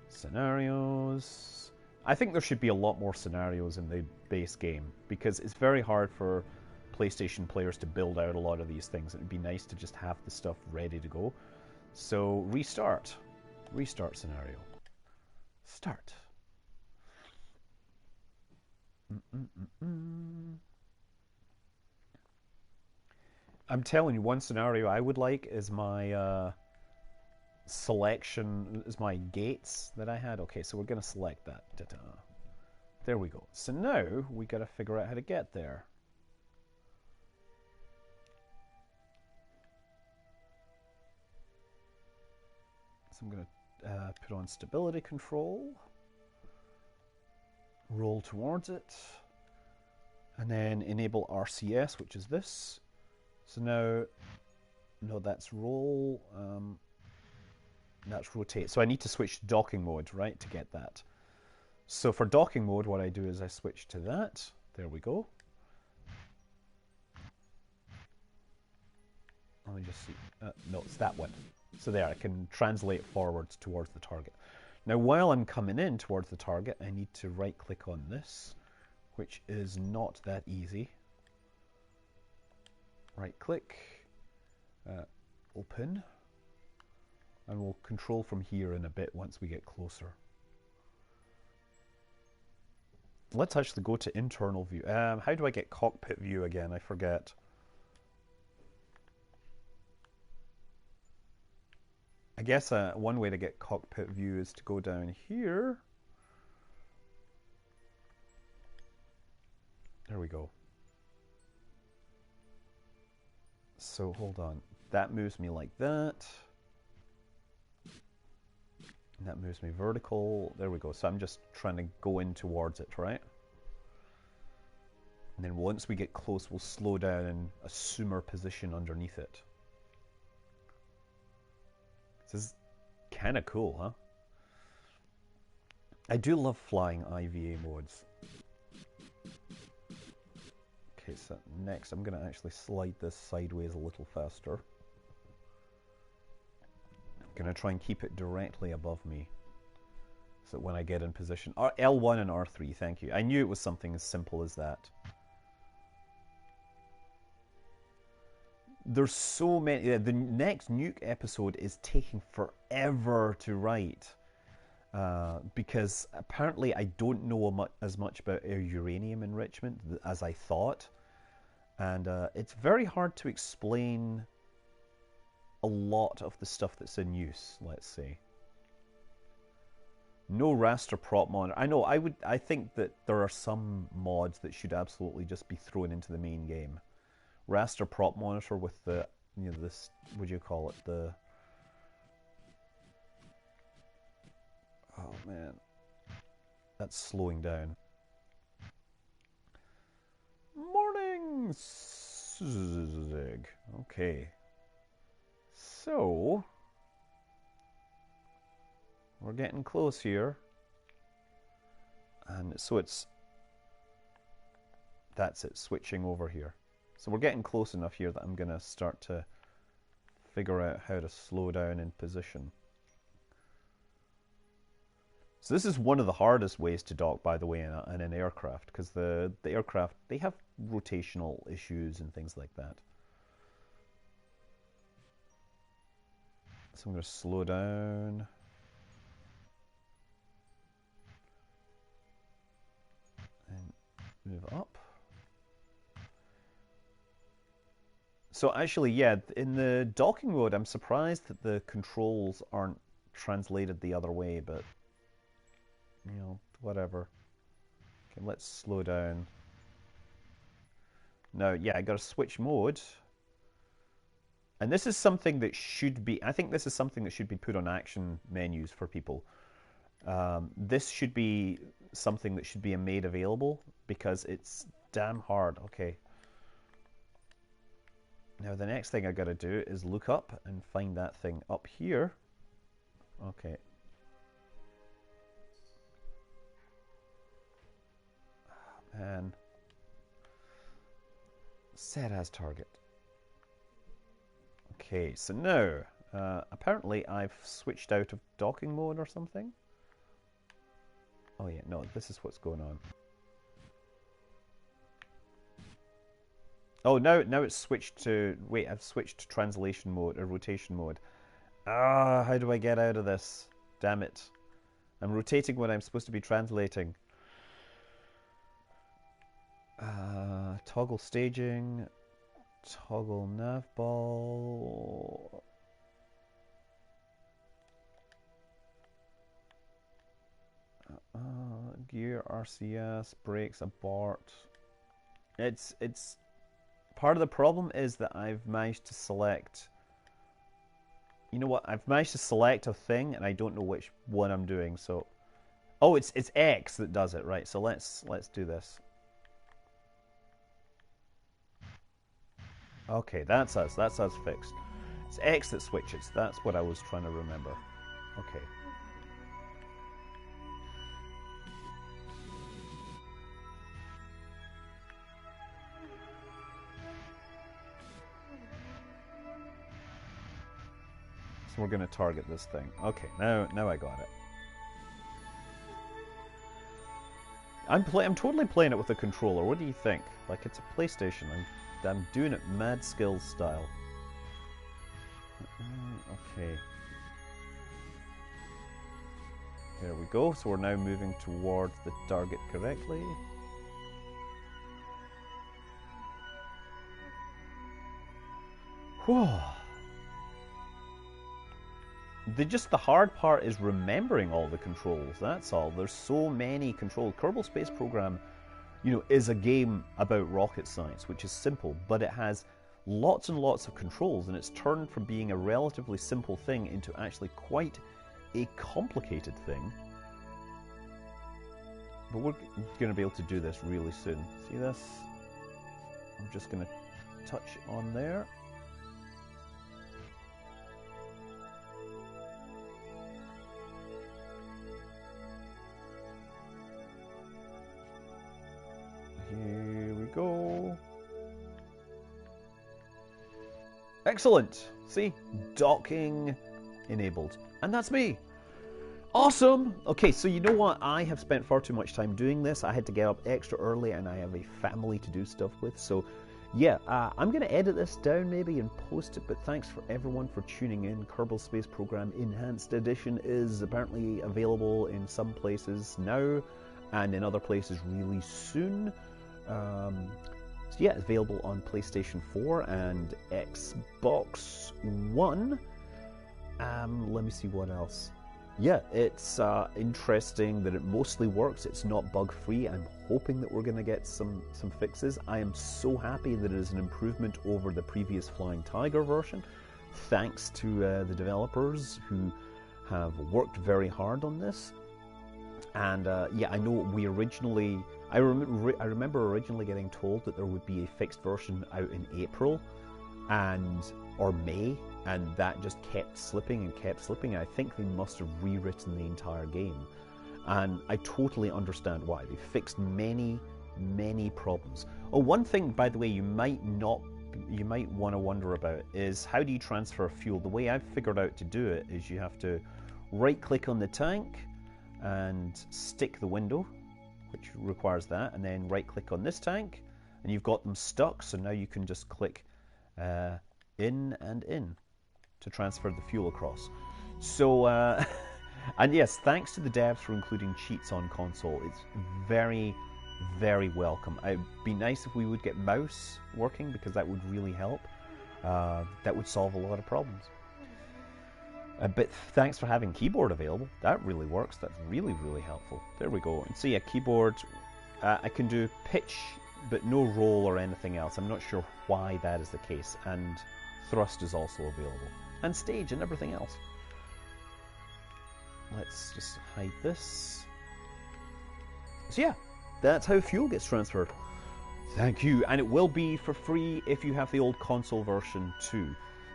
Scenarios. I think there should be a lot more scenarios in the base game, because it's very hard for PlayStation players to build out a lot of these things. It'd be nice to just have the stuff ready to go. So restart. Restart scenario. Start. I'm telling you, one scenario I would like is my selection, is my gates that I had. Okay, so we're going to select that. Ta-ta. There we go. So now we got to figure out how to get there. So I'm going to put on stability control, roll towards it, and then enable RCS, which is this. So now, no, that's roll, that's rotate. So I need to switch to docking mode, right, to get that. So for docking mode, what I do is I switch to that. There we go. Let me just see. No, it's that one. So there, I can translate forwards towards the target. Now, while I'm coming in towards the target, I need to right-click on this, which is not that easy. Right-click, open, and we'll control from here in a bit once we get closer. Let's actually go to internal view. How do I get cockpit view again? I forget. I guess one way to get cockpit view is to go down here. There we go. So hold on. That moves me like that. And that moves me vertical. There we go. So I'm just trying to go in towards it, right? And then once we get close, we'll slow down and assume our position underneath it. This is kind of cool, huh? I do love flying IVA modes. Okay, so next I'm going to actually slide this sideways a little faster. I'm going to try and keep it directly above me, so that when I get in position... L1 and R3, thank you. I knew it was something as simple as that. There's so many... the next Nuke episode is taking forever to write. Because apparently I don't know as much about uranium enrichment as I thought. And it's very hard to explain a lot of the stuff that's in use, let's say. No raster prop monitor. I know, I think that there are some mods that should absolutely just be thrown into the main game. Raster prop monitor with the, you know, this, what do you call it, the... Oh man, that's slowing down. Morning, Zig. Okay. So, we're getting close here. And so that's it, switching over here. So we're getting close enough here that I'm going to start to figure out how to slow down in position. So this is one of the hardest ways to dock, by the way, in an aircraft, because the aircraft, they have rotational issues and things like that. So I'm going to slow down. And move up. So actually, yeah, in the docking mode, I'm surprised that the controls aren't translated the other way, but... you know, whatever. Okay, let's slow down. No, yeah, I gotta switch mode. And this is something that should be, I think this is something that should be put on action menus for people. This should be something that should be made available, because it's damn hard. Okay. Now the next thing I gotta do is look up and find that thing up here. Okay. And set as target. Okay, so now apparently I've switched out of docking mode or something. Oh yeah, no, this is what's going on. Oh, now it's switched to... Wait, I've switched to translation mode, or rotation mode. Ah, how do I get out of this? Damn it. I'm rotating when I'm supposed to be translating. Toggle staging. Toggle navball. Gear, RCS, brakes, abort. It's... Part of the problem is that I've managed to select... You know what? I've managed to select a thing, and I don't know which one I'm doing, so... Oh, it's X that does it, right? So let's do this. Okay, that's us fixed. It's X that switches. That's what I was trying to remember. Okay. So we're going to target this thing. Okay, now I got it. I'm totally playing it with a controller. What do you think? Like, it's a PlayStation. I'm doing it mad skills style. Okay. There we go. So we're now moving towards the target correctly. Whoa. The hard part is remembering all the controls, that's all. There's so many controls. Kerbal Space Program, you know, is a game about rocket science, which is simple, but it has lots and lots of controls, and it's turned from being a relatively simple thing into actually quite a complicated thing. But we're going to be able to do this really soon. See this? I'm just going to touch on there. Here we go. Excellent. See? Docking enabled. And that's me. Awesome. Okay, so you know what? I have spent far too much time doing this. I had to get up extra early and I have a family to do stuff with. So yeah, I'm going to edit this down maybe and post it. But thanks for everyone for tuning in. Kerbal Space Program Enhanced Edition is apparently available in some places now and in other places really soon. So yeah, it's available on PlayStation 4 and Xbox One. Let me see what else. Yeah, it's interesting that it mostly works. It's not bug-free. I'm hoping that we're going to get some fixes. I am so happy that it is an improvement over the previous Flying Tiger version. Thanks to the developers who have worked very hard on this. And yeah, I know we originally... I remember originally getting told that there would be a fixed version out in April or May, and that just kept slipping and kept slipping. I think they must have rewritten the entire game, and I totally understand why. They fixed many problems. Oh, one thing, by the way, you might want to wonder about is how do you transfer fuel? The way I've figured out to do it is you have to right-click on the tank and stick the window, which requires that, and then right-click on this tank, and you've got them stuck, so now you can just click in and in to transfer the fuel across. So, and yes, thanks to the devs for including cheats on console. It's very welcome. It'd be nice if we would get mouse working, because that would really help. That would solve a lot of problems. But thanks for having keyboard available. That really works. That's really helpful. There we go. And so yeah, keyboard, I can do pitch, but no roll or anything else. I'm not sure why that is the case. And thrust is also available. And stage and everything else. Let's just hide this. So yeah, that's how fuel gets transferred. Thank you, and it will be for free if you have the old console version too.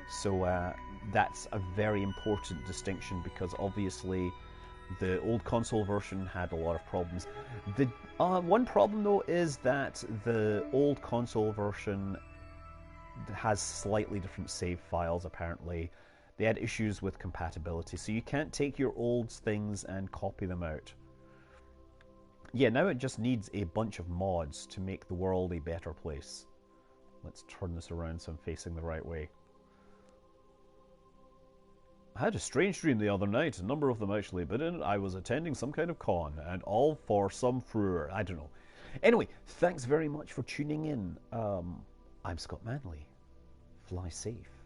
So that's a very important distinction, because obviously the old console version had a lot of problems. The one problem though is that the old console version has slightly different save files apparently. They had issues with compatibility, so you can't take your old things and copy them out. Yeah, now it just needs a bunch of mods to make the world a better place. Let's turn this around so I'm facing the right way. I had a strange dream the other night, a number of them actually, but in it I was attending some kind of con, and all for some furor. I don't know. Anyway, thanks very much for tuning in. I'm Scott Manley. Fly safe.